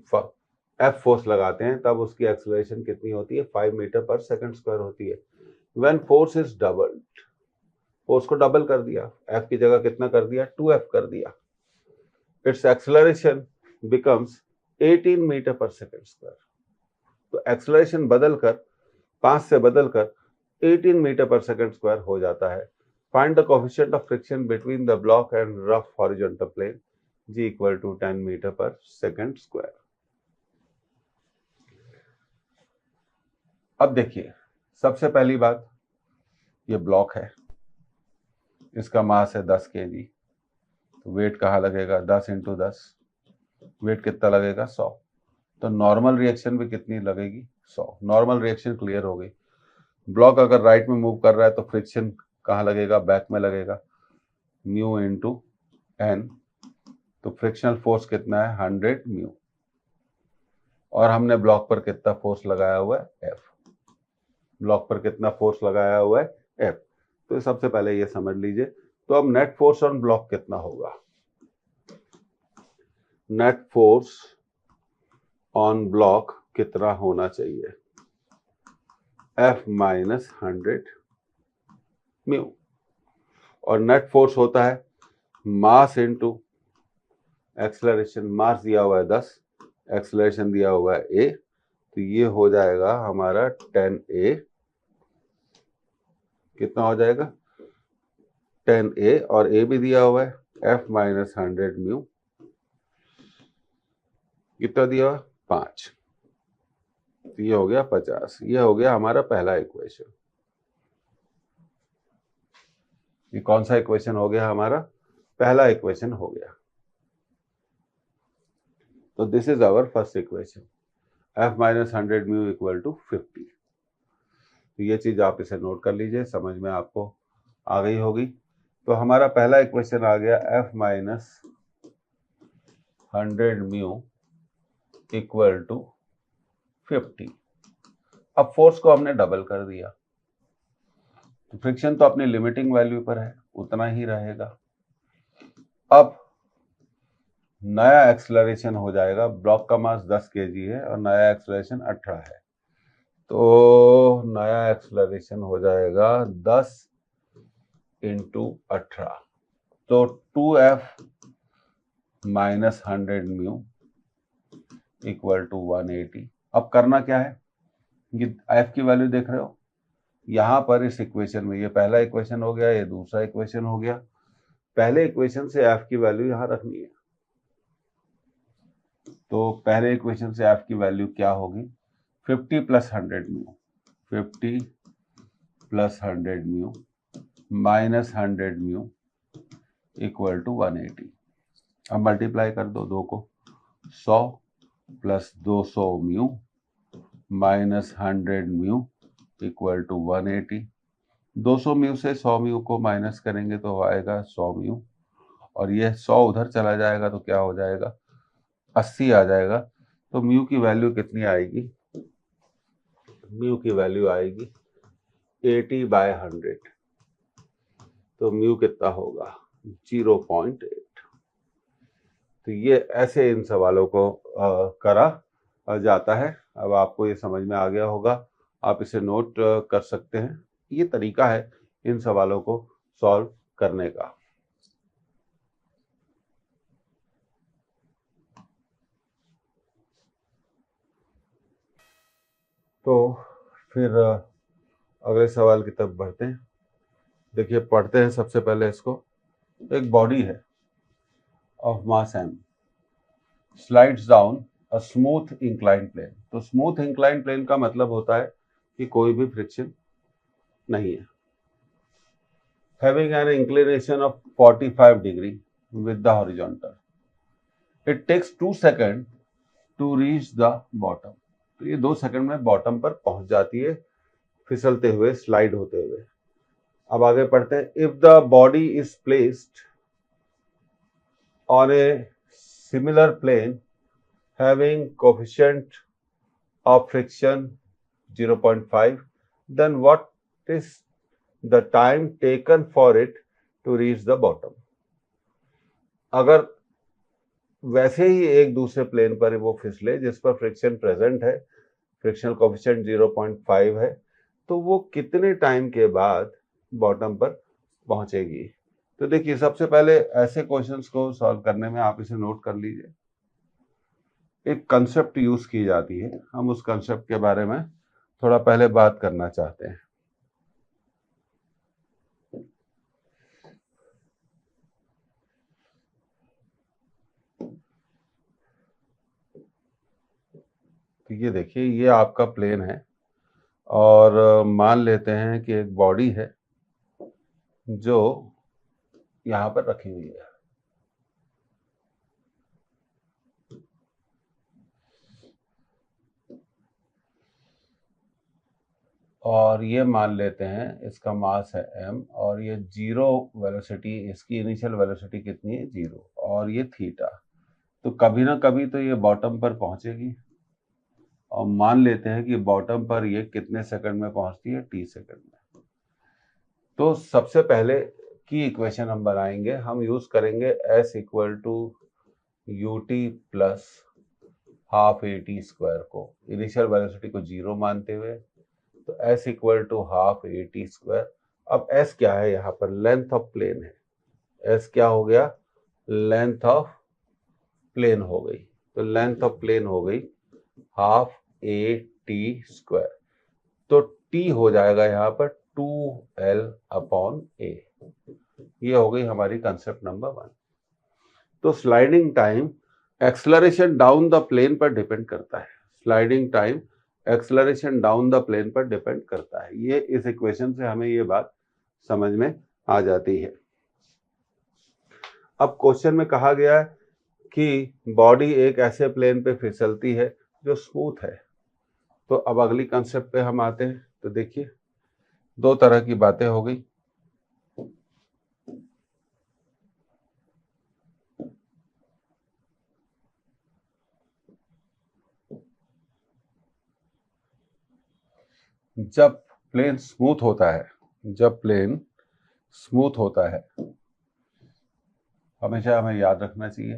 F फोर्स लगाते हैं तब उसकी एक्सेलरेशन कितनी होती है, 5 मीटर पर सेकंड स्क्वायर होती है। When force is doubled, force को डबल कर दिया, F की जगह कितना कर दिया, 2F कर दिया, its acceleration becomes 18 मीटर पर सेकंड स्क्वायर। तो एक्सेलरेशन बदलकर 5 से बदलकर 18 मीटर पर सेकंड स्क्वायर हो जाता है। Find the coefficient of friction between the block and rough horizontal plane, G equal to 10 metre पर सेकंड स्क्वायर। अब देखिए सबसे पहली बात, ये ब्लॉक है, इसका मास है 10 kg, तो वेट कहाँ लगेगा, 10 × 10, वेट कितना लगेगा, 100। तो नॉर्मल रिएक्शन भी कितनी लगेगी, 100। नॉर्मल रिएक्शन क्लियर हो गई। ब्लॉक अगर राइट में मूव कर रहा है तो फ्रिक्शन कहाँ लगेगा, बैक में लगेगा, म्यू × n। तो फ्रिक्शनल फोर्स कितना है, 100 म्यू, और हमने ब्लॉक पर कितना फोर्स लगाया हुआ है, F। ब्लॉक पर कितना फोर्स लगाया हुआ है, F। तो सबसे पहले ये समझ लीजिए। तो अब नेट फोर्स ऑन ब्लॉक कितना होगा, नेट फोर्स ऑन ब्लॉक कितना होना चाहिए, F - 100 म्यू, और नेट फोर्स होता है मास इंटू एक्सेलरेशन। मास दिया हुआ है 10, एक्सेलरेशन दिया हुआ है a, तो ये हो जाएगा हमारा 10a। कितना हो जाएगा, 10a, और a भी दिया हुआ है F - 100 म्यू, कितना दिया हुआ, 5, तो ये हो गया 50। ये हो गया हमारा पहला इक्वेशन। ये कौन सा इक्वेशन हो गया, हमारा पहला इक्वेशन हो गया। तो this is our first equation, F - 100 mu equal to 50। तो ये चीज आप इसे नोट कर लीजिए, समझ में आपको आ गई होगी। तो हमारा पहला इक्वेशन आ गया F - 100 म्यू इक्वल टू 50। अब फोर्स को हमने डबल कर दिया, तो फ्रिक्शन तो अपनी लिमिटिंग वैल्यू पर है, उतना ही रहेगा। अब नया एक्सेलरेशन हो जाएगा, ब्लॉक का मास 10 kg है और नया एक्सेलरेशन 18 है, तो नया एक्सेलरेशन हो जाएगा 10 × 18, तो 2F - 100 म्यू इक्वल टू 180। अब करना क्या है, ये F की वैल्यू देख रहे हो यहाँ पर इस इक्वेशन में, ये पहला इक्वेशन हो गया, ये दूसरा इक्वेशन हो गया। पहले इक्वेशन से F की वैल्यू यहाँ रखनी है, तो पहले इक्वेशन से F की वैल्यू क्या होगी, 50 + 100 mu, 50 + 100 mu minus 100 mu equal to 180। अब मल्टीप्लाई कर दो, 2 को 100 + 200 mu minus 100 mu equal to 180। 200 mu से 100 म्यू को माइनस करेंगे तो आएगा 100 म्यू, और ये 100 उधर चला जाएगा तो क्या हो जाएगा, 80 आ जाएगा। तो म्यू की वैल्यू कितनी आएगी, म्यू की वैल्यू आएगी 80/100, तो म्यू कितना होगा 0.8। तो ये ऐसे इन सवालों को करा जाता है। अब आपको ये समझ में आ गया होगा, आप इसे नोट कर सकते हैं। ये तरीका है इन सवालों को सॉल्व करने का। तो फिर अगले सवाल की तरफ बढ़ते हैं। देखिए, पढ़ते हैं सबसे पहले इसको। एक बॉडी है of mass m slides down a smooth incline plane. तो स्मूथ इंक्लाइन प्लेन का मतलब होता है कि कोई भी फ्रिक्शन नहीं है। Having an inclination of 45 degree with the horizontal, it takes 2 second to reach the bottom. तो ये 2 सेकंड में बॉटम पर पहुंच जाती है, फिसलते हुए, स्लाइड होते हुए। अब आगे पढ़ते हैं। If the body is placed on a similar plane having coefficient of friction 0.5, then what is the time taken for it to reach the bottom? अगर वैसे ही एक दूसरे प्लेन पर वो फिसले जिस पर फ्रिक्शन प्रेजेंट है, फ्रिक्शनल कोएफिशिएंट 0.5 है, तो वो कितने टाइम के बाद बॉटम पर पहुंचेगी? तो देखिए, सबसे पहले ऐसे क्वेश्चंस को सॉल्व करने में आप इसे नोट कर लीजिए। एक कंसेप्ट यूज की जाती है, हम उस कंसेप्ट के बारे में थोड़ा पहले बात करना चाहते हैं। तो ये देखिए, ये आपका प्लेन है और मान लेते हैं कि एक बॉडी है जो यहां पर रखी हुई है। और ये मान लेते हैं इसका मास है m और ये 0 वेलोसिटी, इसकी इनिशियल वेलोसिटी कितनी है 0, और ये थीटा। तो कभी ना कभी तो ये बॉटम पर पहुंचेगी और मान लेते हैं कि बॉटम पर ये कितने सेकंड में पहुंचती है, t सेकंड में। तो सबसे पहले की इक्वेशन हम बनाएंगे, हम यूज करेंगे s equal to ut plus half at square को, इनिशियल वेलोसिटी को 0 मानते हुए। तो s equal to half at square. अब s क्या है यहाँ पर, लेंथ ऑफ प्लेन है। s क्या हो गया, लेंथ ऑफ प्लेन हो गई। तो लेंथ ऑफ प्लेन हो गई हाफ at स्क्वायर। तो t हो जाएगा यहाँ पर 2l/a। ये हो गई हमारी कंसेप्ट नंबर 1। तो sliding time acceleration down the plane पर डिपेंड करता है। Sliding time acceleration down the plane पर डिपेंड करता है। ये इस इक्वेशन से हमें ये बात समझ में आ जाती है। अब क्वेश्चन में कहा गया है कि बॉडी एक ऐसे प्लेन पे फिसलती है जो स्मूथ है। तो अब अगली कंसेप्ट पे हम आते हैं। तो देखिए, 2 तरह की बातें हो गई। जब प्लेन स्मूथ होता है, जब प्लेन स्मूथ होता है, हमेशा हमें याद रखना चाहिए,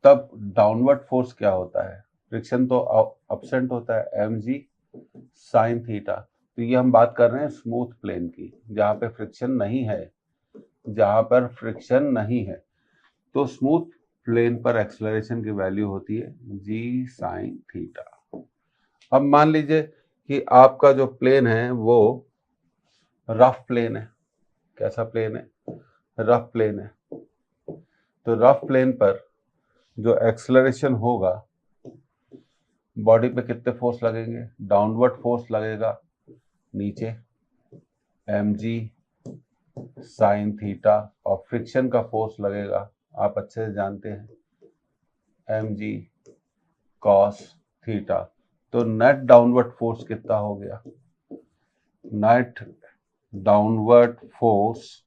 तब डाउनवर्ड फोर्स क्या होता है, फ्रिक्शन तो अब्सेंट होता है, mg साइन थीटा। तो ये हम बात कर रहे हैं स्मूथ प्लेन की, जहां पे फ्रिक्शन नहीं है, जहां पर फ्रिक्शन नहीं है। तो स्मूथ प्लेन पर एक्सेलरेशन की वैल्यू होती है g साइन थीटा। अब मान लीजिए कि आपका जो प्लेन है वो रफ प्लेन है। कैसा प्लेन है, रफ प्लेन है। तो रफ प्लेन पर जो एक्सेलरेशन होगा, बॉडी पे कितने फोर्स लगेंगे, डाउनवर्ड फोर्स लगेगा नीचे mg साइन थीटा, और फ्रिक्शन का फोर्स लगेगा, आप अच्छे से जानते हैं, mg कॉस थीटा। तो नेट डाउनवर्ड फोर्स कितना हो गया, नेट डाउनवर्ड फोर्स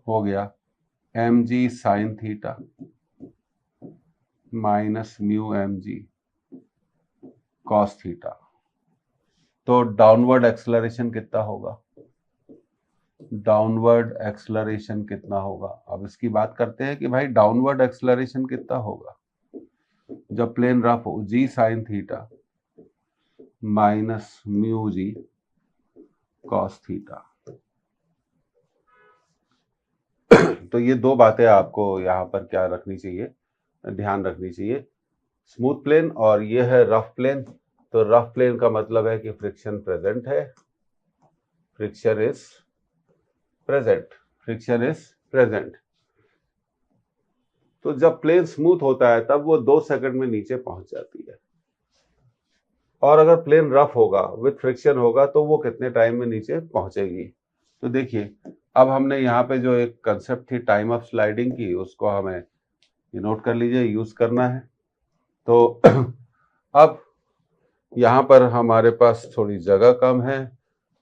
हो गया mg sign theta minus mu mg cos theta. तो डाउनवर्ड एक्सेलरेशन कितना होगा, डाउनवर्ड एक्सेलरेशन कितना होगा। अब इसकी बात करते हैं कि भाई डाउनवर्ड एक्सेलरेशन कितना होगा जब प्लेन रफ हो, जी साइन थीटा माइनस म्यू जी कॉस थीटा। तो ये दो बातें आपको यहाँ पर क्या रखनी चाहिए, ध्यान रखनी चाहिए। स्मूथ प्लेन और ये है रफ प्लेन। तो रफ प्लेन का मतलब है कि फ्रिक्शन प्रेजेंट है, friction is present, friction is present. तो जब प्लेन स्मूथ होता है तब वो 2 सेकंड में नीचे पहुंच जाती है, और अगर प्लेन रफ होगा विथ फ्रिक्शन होगा तो वो कितने टाइम में नीचे पहुंचेगी। तो देखिए अब हमने यहाँ पे जो एक कंसेप्ट थी टाइम ऑफ स्लाइडिंग की, उसको हमें नोट कर लीजिए, यूज करना है। तो अब यहाँ पर हमारे पास थोड़ी जगह कम है,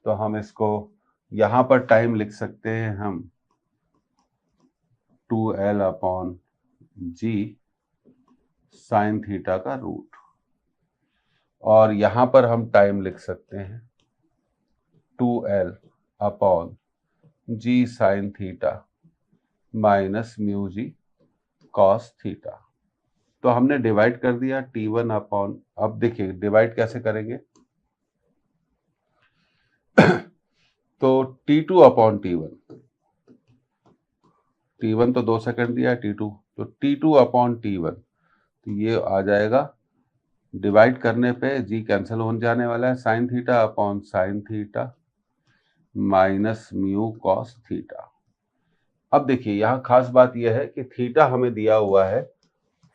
तो हम इसको यहाँ पर टाइम लिख सकते हैं हम 2L अपॉन जी साइन थीटा का रूट, और यहाँ पर हम टाइम लिख सकते हैं 2L अपॉन जी साइन थीटा माइनस म्यू जी कॉस थीटा। तो हमने डिवाइड कर दिया T1 अपॉन, अब देखिए डिवाइड कैसे करेंगे तो T2 अपॉन T1, T1 तो 2 सेकंड दिया, T2 तो T2 अपॉन T1, तो ये आ जाएगा, डिवाइड करने पे जी कैंसिल हो जाने वाला है, sign theta upon sine theta minus mu cos theta. अब देखिए यहाँ खास बात यह है कि थीटा हमें दिया हुआ है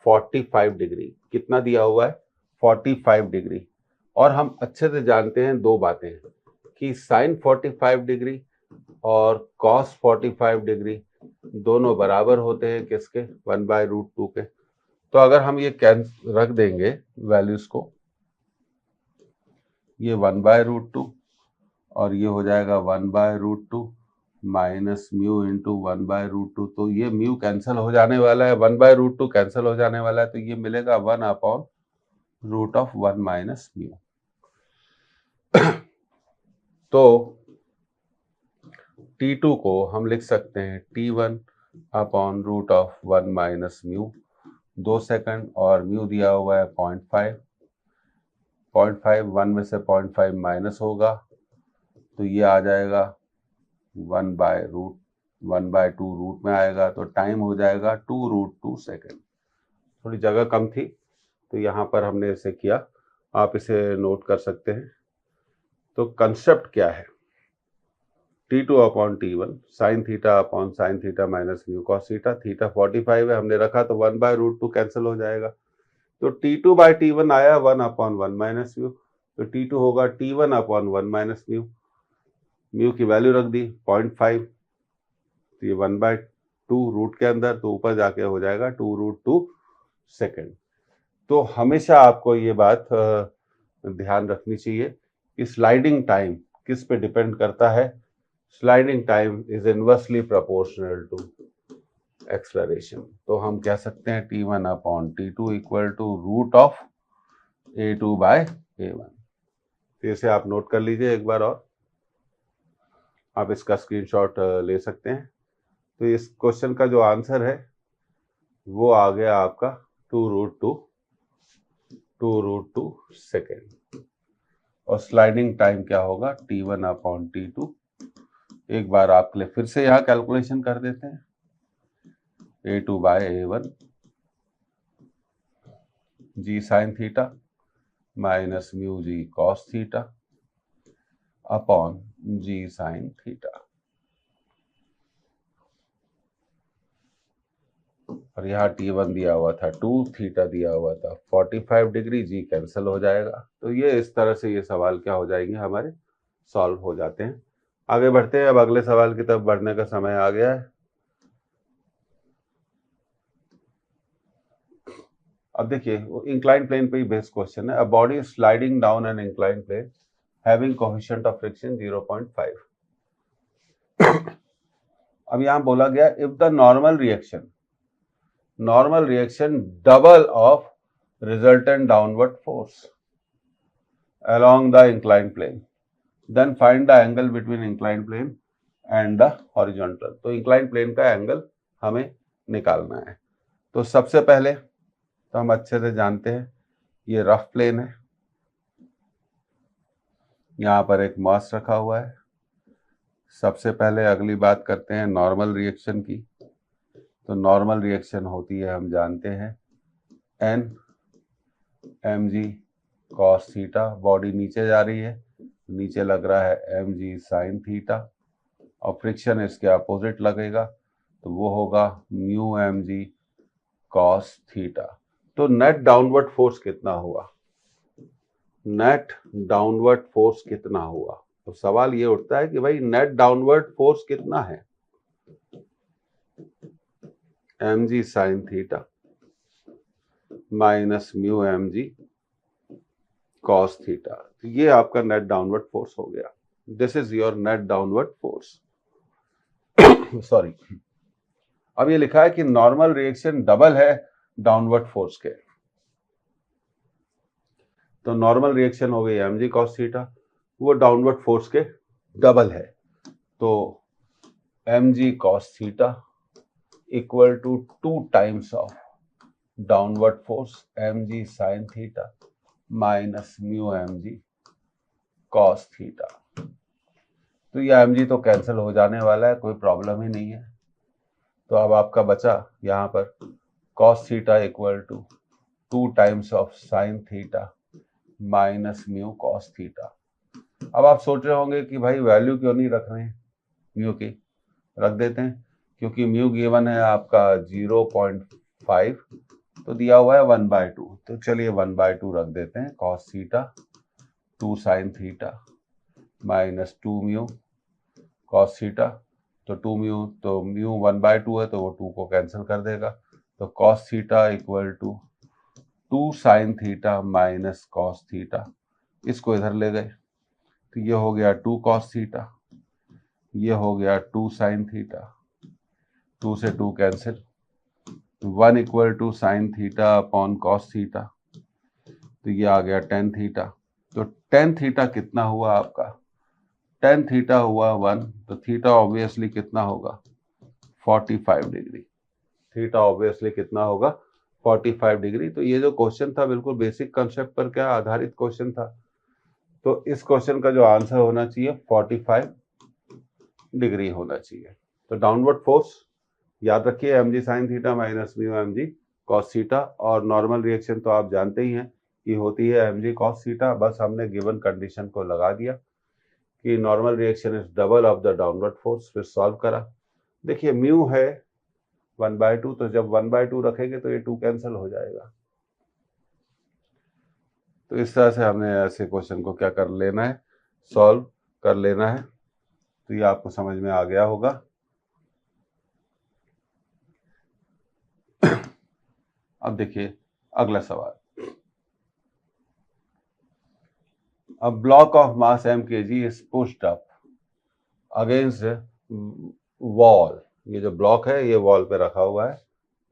45 डिग्री, कितना दिया हुआ है 45 डिग्री, और हम अच्छे से जानते हैं दो बातें कि साइन 45 डिग्री और कॉस 45 डिग्री दोनों बराबर होते हैं किसके, 1/√2 के। तो अगर हम ये रख देंगे वैल्यूज को, ये 1/√2 और ये हो जाएगा 1/√2 माइनस म्यू इंटू 1/√2, तो ये म्यू कैंसिल हो जाने वाला है, 1/√2 कैंसिल हो जाने वाला है, तो ये मिलेगा 1 upon root of 1 minus mu. तो T2 को हम लिख सकते हैं T1 upon root of 1 minus mu, 2 second, और म्यू दिया हुआ है 0.5, 1 में से 0.5 माइनस होगा तो ये आ जाएगा 1/2 रूट में आएगा, तो टाइम हो जाएगा 2√2 सेकेंड। थोड़ी जगह कम थी तो यहाँ पर हमने इसे किया, आप इसे नोट कर सकते हैं। तो कंसेप्ट क्या है, T2 upon T1 sign theta upon sine theta minus mu cos theta, theta 45 है हमने रखा तो 1/√2 कैंसिल हो जाएगा, तो T2/T1 आया 1 अपॉन 1 माइनस म्यू, तो T2 होगा T1 upon 1 minus mu, mu की वैल्यू रख दी 0.5, तो ये 1/2 रूट के अंदर, तो ऊपर जाके हो जाएगा 2√2 सेकेंड। तो हमेशा आपको ये बात ध्यान रखनी चाहिए कि स्लाइडिंग टाइम किस पे डिपेंड करता है, sliding time is inversely proportional to acceleration. तो हम कह सकते हैं T1 upon T2 equal to root of A2/A1। तो इसे आप नोट कर लीजिए एक बार, और आप इसका स्क्रीनशॉट ले सकते हैं। तो इस क्वेश्चन का जो आंसर है वो आ गया आपका 2√2 सेकेंड, और स्लाइडिंग टाइम क्या होगा T1 अपॉन T2। एक बार आपके लिए फिर से यहाँ कैलकुलेशन कर देते हैं, A2/A1 जी साइन थीटा माइनस म्यू जी कॉस थीटा अपॉन जी साइन थीटा, और यहाँ T1 दिया हुआ था 2, थीटा दिया हुआ था 45 डिग्री, जी कैंसिल हो जाएगा। तो ये इस तरह से ये सवाल क्या हो जाएंगे हमारे, सॉल्व हो जाते हैं। आगे बढ़ते हैं, अब अगले सवाल की तरफ बढ़ने का समय आ गया है। अब देखिए इंक्लाइन प्लेन पे ही बेस्ड क्वेश्चन है। A body sliding down an incline plane having coefficient of friction 0.5। अब यहां बोला गया if the normal reaction double of resultant downward force, along the inclined plane. Then find the angle between inclined plane and the horizontal. तो inclined plane का angle हमें निकालना है। तो सबसे पहले तो हम अच्छे से जानते हैं ये रफ प्लेन है, यहाँ पर एक मास रखा हुआ है। सबसे पहले अगली बात करते हैं नॉर्मल रिएक्शन की। तो नॉर्मल रिएक्शन होती है, हम जानते हैं एन एम जी कॉस थीटा। बॉडी नीचे जा रही है, नीचे लग रहा है एम जी साइन थीटा, और फ्रिक्शन इसके अपोजिट लगेगा तो वो होगा mu M G cos theta. तो नेट डाउनवर्ड फोर्स कितना हुआ? नेट डाउनवर्ड फोर्स कितना हुआ? तो सवाल ये उठता है कि भाई नेट डाउनवर्ड फोर्स कितना है? M G sine theta minus mu M G cos theta. तो ये आपका नेट डाउनवर्ड फोर्स हो गया। This is your net downward force. Sorry, अब ये लिखा है कि नॉर्मल रिएक्शन डबल है डाउनवर्ड फोर्स के। तो नॉर्मल रिएक्शन हो गई एम जी कॉस थीटा, वो डाउनवर्ड फोर्स के डबल है। तो m ji cos theta equal to 2 times of downward force m ji sine theta minus mu M G cos theta. तो ये एम जी तो कैंसिल हो जाने वाला है, कोई प्रॉब्लम ही नहीं है। तो अब आपका बचा यहाँ पर cos theta equal to 2 times of sine theta minus mu cos theta. अब आप सोच रहे होंगे कि भाई वैल्यू क्यों नहीं रख रहे हैं म्यू की? रख देते हैं, क्योंकि म्यू गिवन है आपका 0.5, तो दिया हुआ है 1/2। तो चलिए 1/2 रख देते हैं। Cos theta 2 sine theta minus 2 mu cos theta. तो 2 म्यू, तो म्यू 1/2 है तो वो 2 को कैंसिल कर देगा। तो cos theta equal to 2 sine theta minus cos theta, इसको इधर ले गए तो ये हो गया 2 कॉस थीटा, ये हो गया 2 साइन थीटा, 2 से 2 cancel, 1 equal to sine theta upon cos theta, तो ये आ गया टेन थीटा। तो टेन थीटा कितना हुआ आपका? टेन थीटा हुआ 1, तो थीटा ऑब्वियसली कितना होगा? 45 डिग्री। थीटा ऑब्वियसली कितना होगा? 45 डिग्री। तो ये जो क्वेश्चन था बिल्कुल बेसिक कंसेप्ट पर क्या आधारित क्वेश्चन था। तो इस क्वेश्चन का जो आंसर होना चाहिए 45 डिग्री होना चाहिए। तो डाउनवर्ड फोर्स याद रखिए एम जी sine theta minus mu M G cos theta, और नॉर्मल रिएक्शन तो आप जानते ही हैं कि होती है एम जी कॉस थीटा। बस हमने गिवन कंडीशन को लगा दिया कि normal reaction is double of the downward force, फिर सॉल्व करा। देखिए म्यू है 1/2, तो जब 1/2 रखेंगे तो ये 2 कैंसिल हो जाएगा। तो इस तरह से हमने ऐसे क्वेश्चन को क्या कर लेना है? सॉल्व कर लेना है। तो ये आपको समझ में आ गया होगा। अब देखिए अगला सवाल। A block of mass m kg is pushed up against wall. ये जो ब्लॉक है ये वॉल पे रखा हुआ है,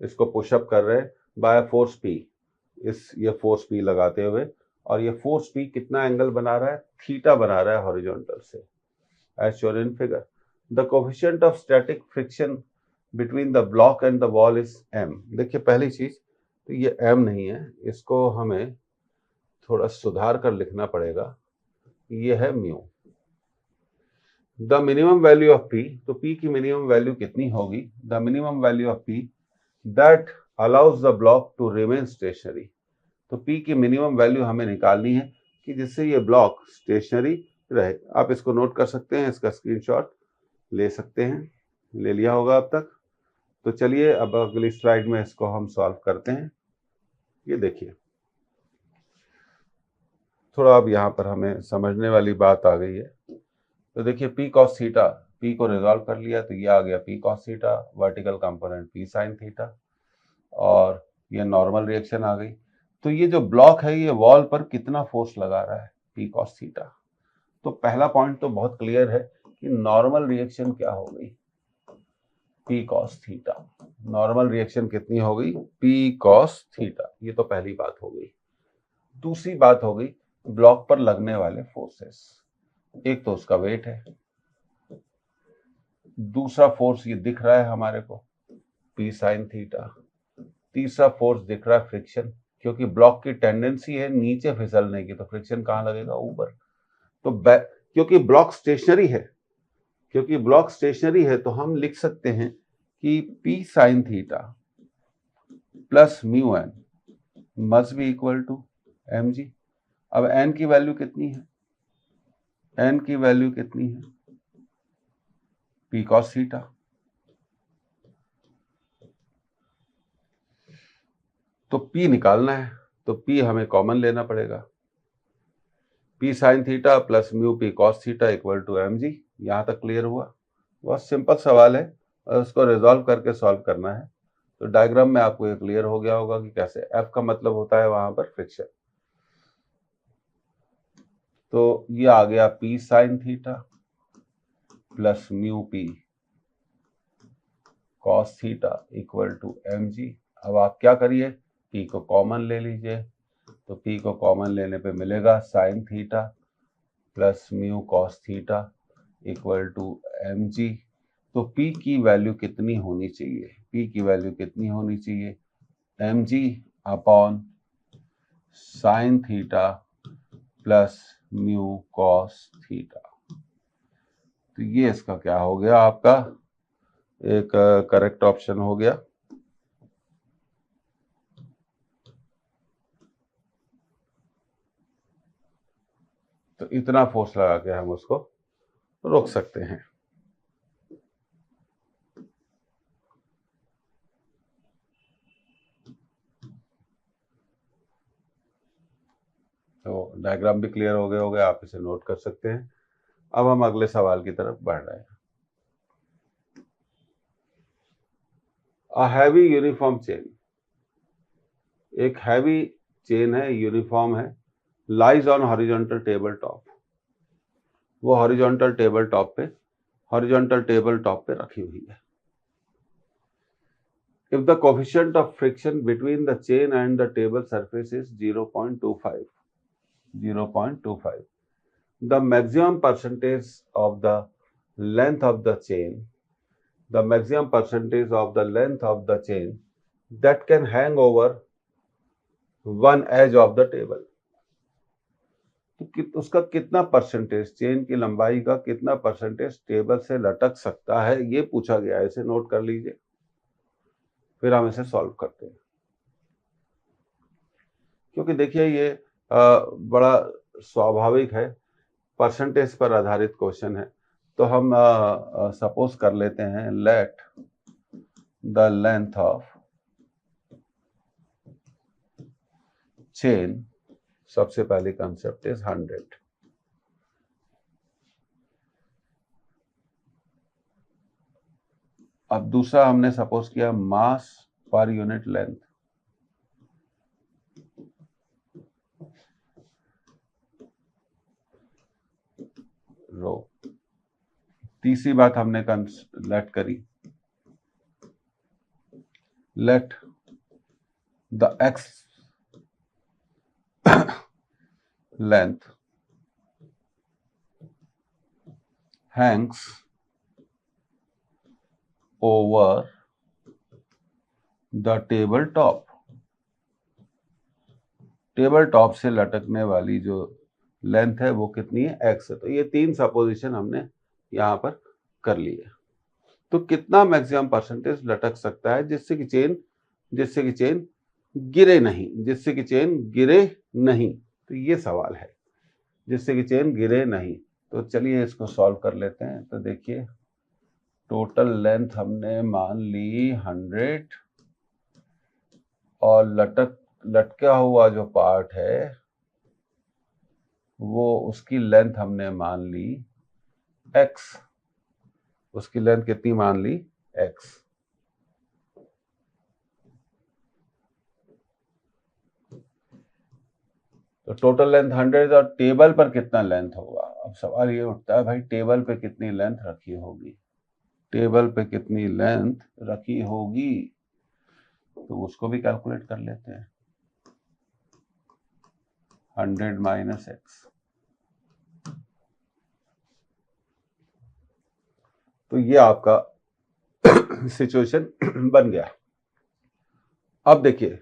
इसको पुशअप कर रहे हैं बाय फोर्स पी। ये फोर्स पी लगाते हुए, और ये फोर्स पी कितना एंगल बना रहा है? थीटा बना रहा है हॉरिजॉन्टल से, as shown in figure. The coefficient of static friction between the block and the wall is m। देखिए पहली चीज तो ये m नहीं है, इसको हमें थोड़ा सुधार कर लिखना पड़ेगा। ये है म्यू। The minimum value of P, तो पी की मिनिमम वैल्यू कितनी होगी? The minimum value of P that allows the block to remain stationary. तो पी की मिनिमम वैल्यू हमें निकालनी है कि जिससे ये ब्लॉक स्टेशनरी रहे। आप इसको नोट कर सकते हैं, इसका स्क्रीनशॉट ले सकते हैं, ले लिया होगा अब तक। तो चलिए अब अगली स्लाइड में इसको हम सॉल्व करते हैं। ये देखिए थोड़ा अब यहाँ पर हमें समझने वाली बात आ गई है। तो देखिए पी कॉस थीटा, पी को रिजॉल्व कर लिया तो ये आ गया P cos theta, vertical component P sign theta, और ये नॉर्मल रिएक्शन आ गई। तो ये जो ब्लॉक है ये वॉल पर कितना फोर्स लगा रहा है? P cos theta. तो पहला पॉइंट तो बहुत क्लियर है कि नॉर्मल रिएक्शन क्या हो गई? P cos theta. Normal reaction कितनी हो गई? P cos theta. ये तो पहली बात हो गई। दूसरी बात हो गई ब्लॉक पर लगने वाले फोर्सेस, एक तो उसका वेट है, दूसरा फोर्स ये दिख रहा है हमारे को P sin थीटा, तीसरा फोर्स दिख रहा है फ्रिक्शन, क्योंकि ब्लॉक की टेंडेंसी है नीचे फिसलने की, तो फ्रिक्शन कहाँ लगेगा, ऊपर। तो क्योंकि ब्लॉक स्टेशनरी है, तो हम लिख सकते हैं कि P sin theta plus mu N must be equal to mg। अब n की वैल्यू कितनी है, P cos थीटा। तो P निकालना है, तो P हमें कॉमन लेना पड़ेगा, P sin theta plus mu P cos theta equal to mg। यहाँ तक क्लियर हुआ? बहुत सिंपल सवाल है और उसको रिजॉल्व करके सॉल्व करना है। तो डायग्राम में आपको ये क्लियर हो गया होगा कि कैसे, F का मतलब होता है वहां पर फ्रिक्शन। तो ये आ गया P sin theta plus mu P cos theta equal to mg। अब आप क्या करिए, P को कॉमन ले लीजिए, तो P को कॉमन लेने पे मिलेगा sin theta plus mu cos theta equal to mg। तो P की वैल्यू कितनी होनी चाहिए, mg upon sin theta plus mu cos theta. तो ये इसका क्या हो गया, आपका एक करेक्ट ऑप्शन हो गया। तो इतना फोर्स लगा के हम उसको रोक सकते हैं। तो डायग्राम भी क्लियर हो गए होंगे, आप इसे नोट कर सकते हैं। अब हम अगले सवाल की तरफ बढ़ रहे हैं। अ हैवी यूनिफॉर्म चेन, एक हैवी चेन है, यूनिफॉर्म है, lies on horizontal table top. वो हॉरिजॉन्टल टेबल टॉप पे रखी हुई है। If the coefficient of friction between the chain and the table surface is 0.25, the maximum percentage of the length of the chain, that can hang over one edge of the table. तो उसका कितना percentage, chain की लंबाई का कितना percentage table से लटक सकता है, ये पूछा गया है। इसे नोट कर लीजिए, फिर हम इसे सॉल्व करते हैं। क्योंकि देखिए ये बड़ा स्वाभाविक है, परसेंटेज पर आधारित क्वेश्चन है। तो हम सपोज कर लेते हैं, let the length of chain, सबसे पहली कंसेप्ट इज 100। अब दूसरा हमने सपोज किया मास पर यूनिट लेंथ, रो। तीसरी बात हमने लेट करी, let the x length hangs over the table top. Table top से लटकने वाली जो लेंथ है वो कितनी है, x है। तो ये तीन सपोजिशन हमने यहां पर कर लिए। तो कितना मैक्सिमम परसेंटेज लटक सकता है जिससे कि चेन गिरे नहीं, तो ये सवाल है, जिससे कि चेन गिरे नहीं। तो चलिए इसको सॉल्व कर लेते हैं। तो देखिए टोटल लेंथ हमने मान ली 100, और लटका हुआ जो पार्ट है वो उसकी लेंथ हमने मान ली x। उसकी लेंथ कितनी मान ली, x। तो टोटल लेंथ 100 और टेबल पर कितना लेंथ होगा। अब सवाल ये उठता है, भाई टेबल पे कितनी लेंथ रखी होगी, तो उसको भी कैलकुलेट कर लेते हैं। 100 माइनस एक्स। तो ये आपका सिचुएशन बन गया। अब देखिए,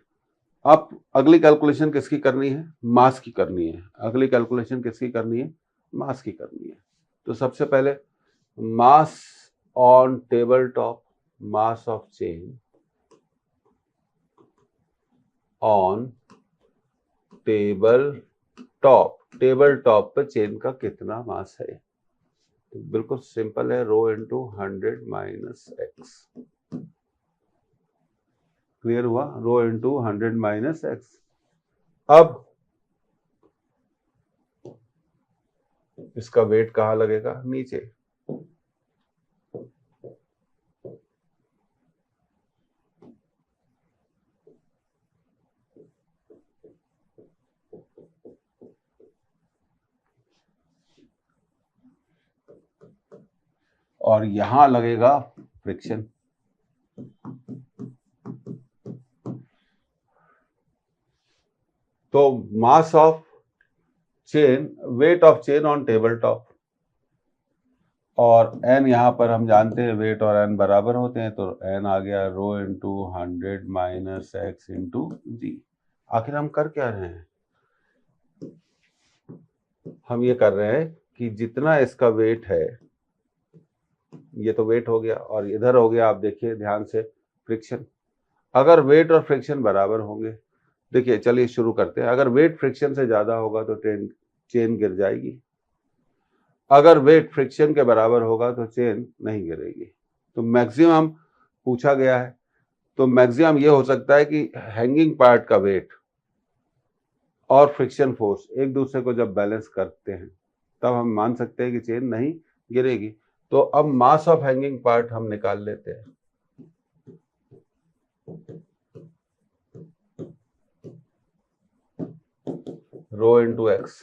आप अगली कैलकुलेशन किसकी करनी है? मास की करनी है। अगली कैलकुलेशन किसकी करनी है? मास की करनी है। तो सबसे पहले मास on table top, mass of chain on table top, table top पे चेन का कितना मास है? तो बिल्कुल सिंपल है, rho into 100 minus x. Clear हुआ? Rho into 100 minus x. अब इसका वेट कहाँ लगेगा? नीचे। और यहां लगेगा फ्रिक्शन। तो mass of chain, weight of chain on table top, और n यहां पर हम जानते हैं वेट और n बराबर होते हैं, तो n आ गया rho into 100 minus x into जी। आखिर हम कर क्या रहे हैं? हम ये कर रहे हैं कि जितना इसका वेट है, ये तो वेट हो गया, और इधर हो गया, आप देखिए ध्यान से, फ्रिक्शन। अगर वेट और फ्रिक्शन बराबर होंगे, देखिए चलिए शुरू करते हैं। अगर वेट फ्रिक्शन से ज्यादा होगा तो चेन गिर जाएगी। अगर वेट फ्रिक्शन के बराबर होगा तो चेन नहीं गिरेगी। तो मैक्सिमम पूछा गया है, तो मैक्सिमम ये हो सकता है कि हैंगिंग पार्ट का वेट और फ्रिक्शन फोर्स एक दूसरे को जब बैलेंस करते हैं, तब हम मान सकते हैं कि चेन नहीं गिरेगी। तो अब मास ऑफ हैंगिंग पार्ट हम निकाल लेते हैं। Rho into x.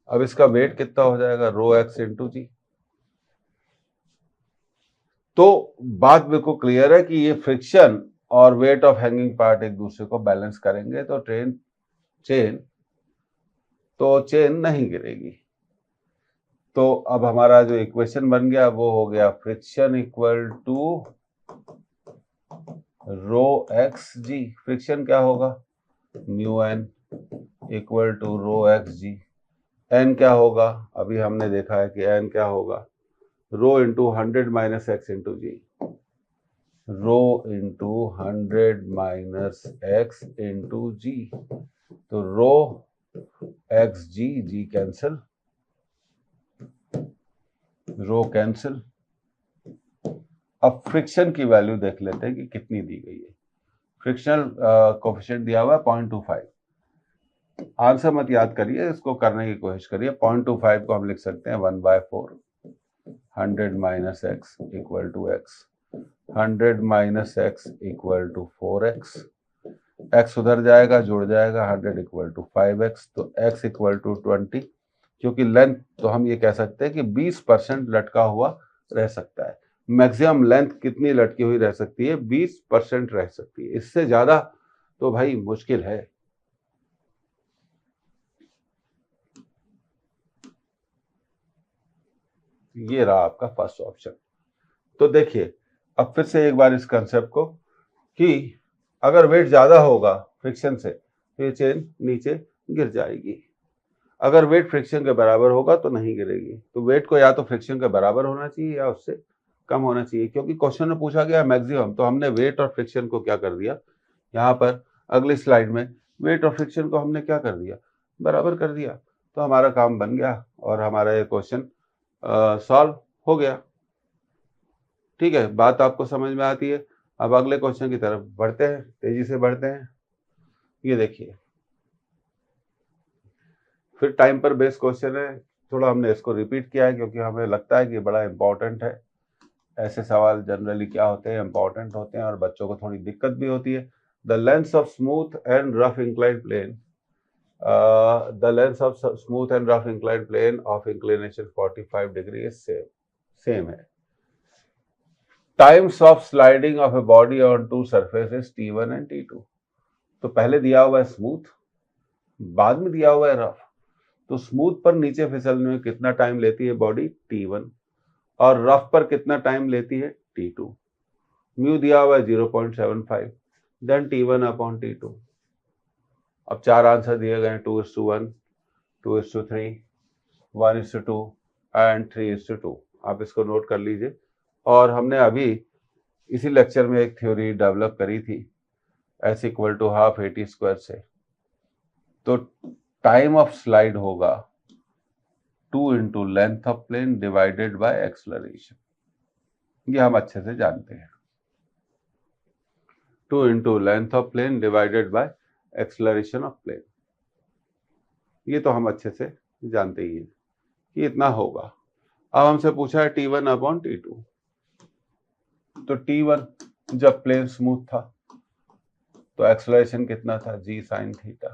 अब इसका वेट कितना हो जाएगा? रो एक्स इंटू जी। तो बात बिल्कुल क्लियर है कि ये फ्रिक्शन और वेट ऑफ हैंगिंग पार्ट एक दूसरे को बैलेंस करेंगे, तो चेन नहीं गिरेगी। तो अब हमारा जो इक्वेशन बन गया वो हो गया friction equal to rho x g. Friction क्या होगा? Mu N equal to rho x g. N क्या होगा? अभी हमने देखा है कि एन क्या होगा? Rho into 100 minus x into जी। Rho into 100 minus x into जी। तो रो एक्स जी, जी कैंसिल, रो कैंसिल। अब फ्रिक्शन की वैल्यू देख लेते हैं कि कितनी दी गई है। फ्रिक्शनल कोफिशिएंट दिया हुआ है 0.25। आंसर मत याद करिए, इसको करने की कोशिश करिए। 0.25 को हम लिख सकते हैं 1/4, 100 minus x equal to x, 100 minus x equal to 4x। x उधर जाएगा, जुड़ जाएगा, 100 इक्वल टू 5x, तो x इक्वल टू 20। क्योंकि लेंथ तो हम ये कह सकते हैं कि 20% लटका हुआ रह सकता है। मैक्सिमम लेंथ कितनी लटकी हुई रह सकती है? 20% रह सकती है। इससे ज्यादा तो भाई मुश्किल है। ये रहा आपका फर्स्ट ऑप्शन। तो देखिए अब फिर से एक बार इस कंसेप्ट को, कि अगर वेट ज्यादा होगा फ्रिक्शन से तो ये चेन नीचे गिर जाएगी। अगर वेट फ्रिक्शन के बराबर होगा तो नहीं गिरेगी। तो वेट को या तो फ्रिक्शन के बराबर होना चाहिए या उससे कम होना चाहिए। क्योंकि क्वेश्चन में पूछा गया मैक्सिमम, तो हमने वेट और फ्रिक्शन को क्या कर दिया, यहाँ पर अगली स्लाइड में वेट और फ्रिक्शन को हमने क्या कर दिया? बराबर कर दिया। तो हमारा काम बन गया और हमारा ये क्वेश्चन सॉल्व हो गया। ठीक है, बात आपको समझ में आती है। अब अगले क्वेश्चन की तरफ बढ़ते हैं, तेजी से बढ़ते हैं। ये देखिए, फिर टाइम पर बेस्ड क्वेश्चन है। थोड़ा हमने इसको रिपीट किया है क्योंकि हमें लगता है कि बड़ा इंपॉर्टेंट है। ऐसे सवाल जनरली क्या होते हैं? इंपॉर्टेंट होते हैं और बच्चों को थोड़ी दिक्कत भी होती है। The length of smooth and rough inclined plane, the length of smooth and rough inclined plane of inclination 45 degree same है। Times of sliding of a body on two surfaces T1 and T2। तो पहले दिया हुआ है smooth, बाद में दिया हुआ है रफ। तो स्मूथ पर नीचे फिसलने में कितना टाइम लेती है बॉडी, t1, और रफ पर कितना टाइम लेती है, t2। म्यू दिया हुआ है 0.75, देन t1 अपॉन t2। अब 4 आंसर दिए गए हैं, 2:1, 2:3, 1:2 एंड 3:2। आप इसको नोट कर लीजिए। और हमने अभी इसी लेक्चर में एक थ्योरी डेवलप करी थी, S = ½ AT² से। तो टाइम ऑफ स्लाइड होगा 2 × length of plane divided by acceleration. ये हम अच्छे से जानते हैं, 2 × length of plane divided by acceleration of plane. ये तो हम अच्छे से जानते ही हैं कि इतना होगा। अब हमसे पूछा है t1 अपॉन t2। तो t1 जब प्लेन स्मूथ था तो एक्सलरेशन कितना था, g sin थीटा।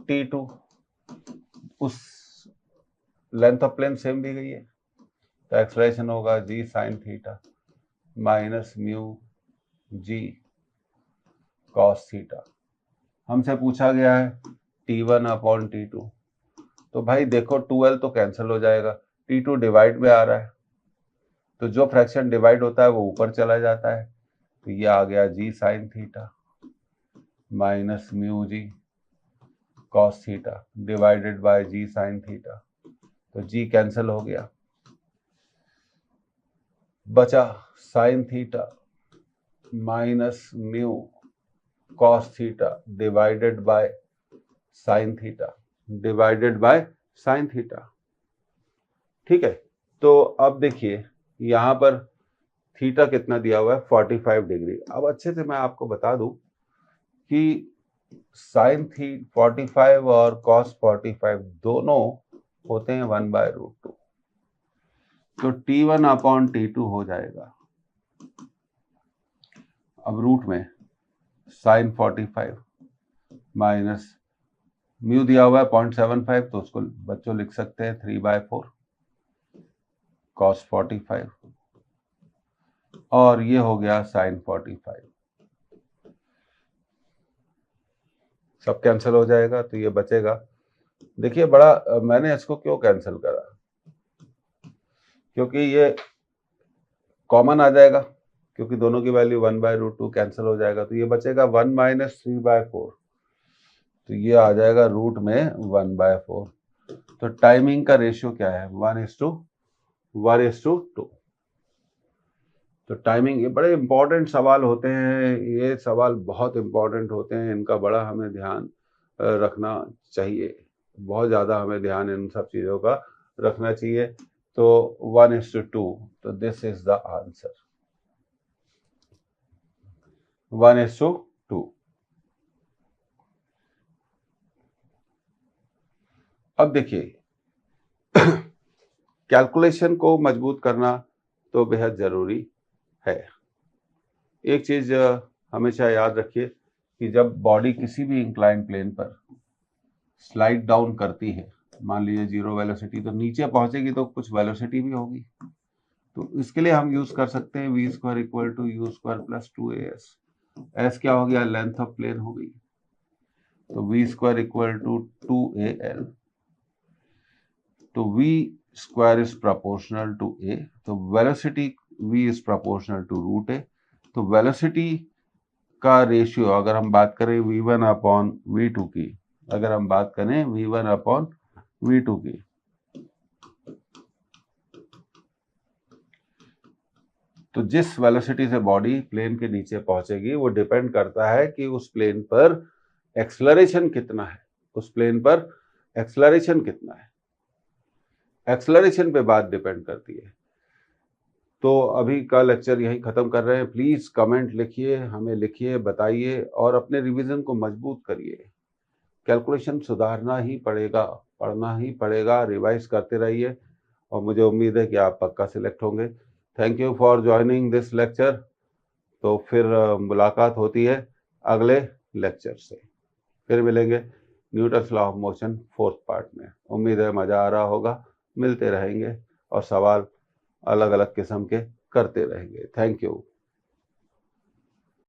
t2 उस लेंथ ऑफ प्लेन सेम दी गई है तो एक्सलरेशन होगा g sin theta minus mu g cos theta. हमसे पूछा गया है t1 अपॉन t2। तो भाई देखो 2l तो कैंसिल हो जाएगा, t2 डिवाइड में आ रहा है तो जो फ्रैक्शन डिवाइड होता है वो ऊपर चला जाता है। तो ये आ गया g sin theta minus mu g cos theta divided by g sin theta. तो g कैंसिल हो गया, बचा sin theta minus mu cos theta divided by sin theta divided by sin theta. ठीक है, तो अब देखिए यहां पर थीटा कितना दिया हुआ है, 45 डिग्री। अब अच्छे से मैं आपको बता दूं कि sin 45 और cos 45 दोनों होते हैं 1/√2। तो t1 अपॉन t2 हो जाएगा, अब रूट में sin 45 माइनस म्यू दिया हुआ है 0.75, तो उसको बच्चों लिख सकते हैं 3/4 cos 45, और ये हो गया sin 45। सब कैंसिल हो जाएगा तो ये बचेगा। देखिए बड़ा मैंने इसको क्यों कैंसिल करा, क्योंकि ये कॉमन आ जाएगा, क्योंकि दोनों की वैल्यू 1/√2 कैंसिल हो जाएगा। तो ये बचेगा 1 माइनस 3/4, तो ये आ जाएगा रूट में 1/4। तो टाइमिंग का रेशियो क्या है, 1:1:2। तो टाइमिंग, ये बड़े इंपॉर्टेंट सवाल होते हैं, ये सवाल बहुत इंपॉर्टेंट होते हैं, इनका बड़ा हमें ध्यान रखना चाहिए, बहुत ज़्यादा हमें ध्यान इन सब चीज़ों का रखना चाहिए। तो 1:2, तो दिस इज द आंसर, 1:2। अब देखिए कैलकुलेशन को मजबूत करना तो बेहद ज़रूरी है। एक चीज़ हमेशा याद रखिए कि जब बॉडी किसी भी इंक्लाइन प्लेन पर स्लाइड डाउन करती है, मान लीजिए 0 वेलोसिटी, तो नीचे पहुंचेगी तो कुछ वेलोसिटी भी होगी। तो इसके लिए हम यूज कर सकते हैं v² = u² + 2as। s क्या हो गया, लेंथ ऑफ प्लेन हो गई, तो v² = 2al। तो v² is proportional to a, तो velocity v is proportional to √a। तो वेलोसिटी का रेशियो अगर हम बात करें v1 अपॉन v2 की, अगर हम बात करें v1 अपॉन v2 की, तो जिस वेलोसिटी से बॉडी प्लेन के नीचे पहुंचेगी वो डिपेंड करता है कि उस प्लेन पर एक्सलरेशन कितना है, उस प्लेन पर एक्सलरेशन कितना है, एक्सलरेशन पे बात डिपेंड करती है। तो अभी का लेक्चर यहीं ख़त्म कर रहे हैं। प्लीज़ कमेंट लिखिए, हमें लिखिए, बताइए और अपने रिवीजन को मजबूत करिए। कैलकुलेशन सुधारना ही पड़ेगा, पढ़ना ही पड़ेगा, रिवाइज करते रहिए और मुझे उम्मीद है कि आप पक्का सिलेक्ट होंगे। Thank you for joining this lecture. तो फिर मुलाकात होती है अगले लेक्चर से, फिर मिलेंगे Newton's law of motion 4th part में। उम्मीद है मज़ा आ रहा होगा, मिलते रहेंगे और सवाल अलग अलग किस्म के करते रहेंगे। Thank you.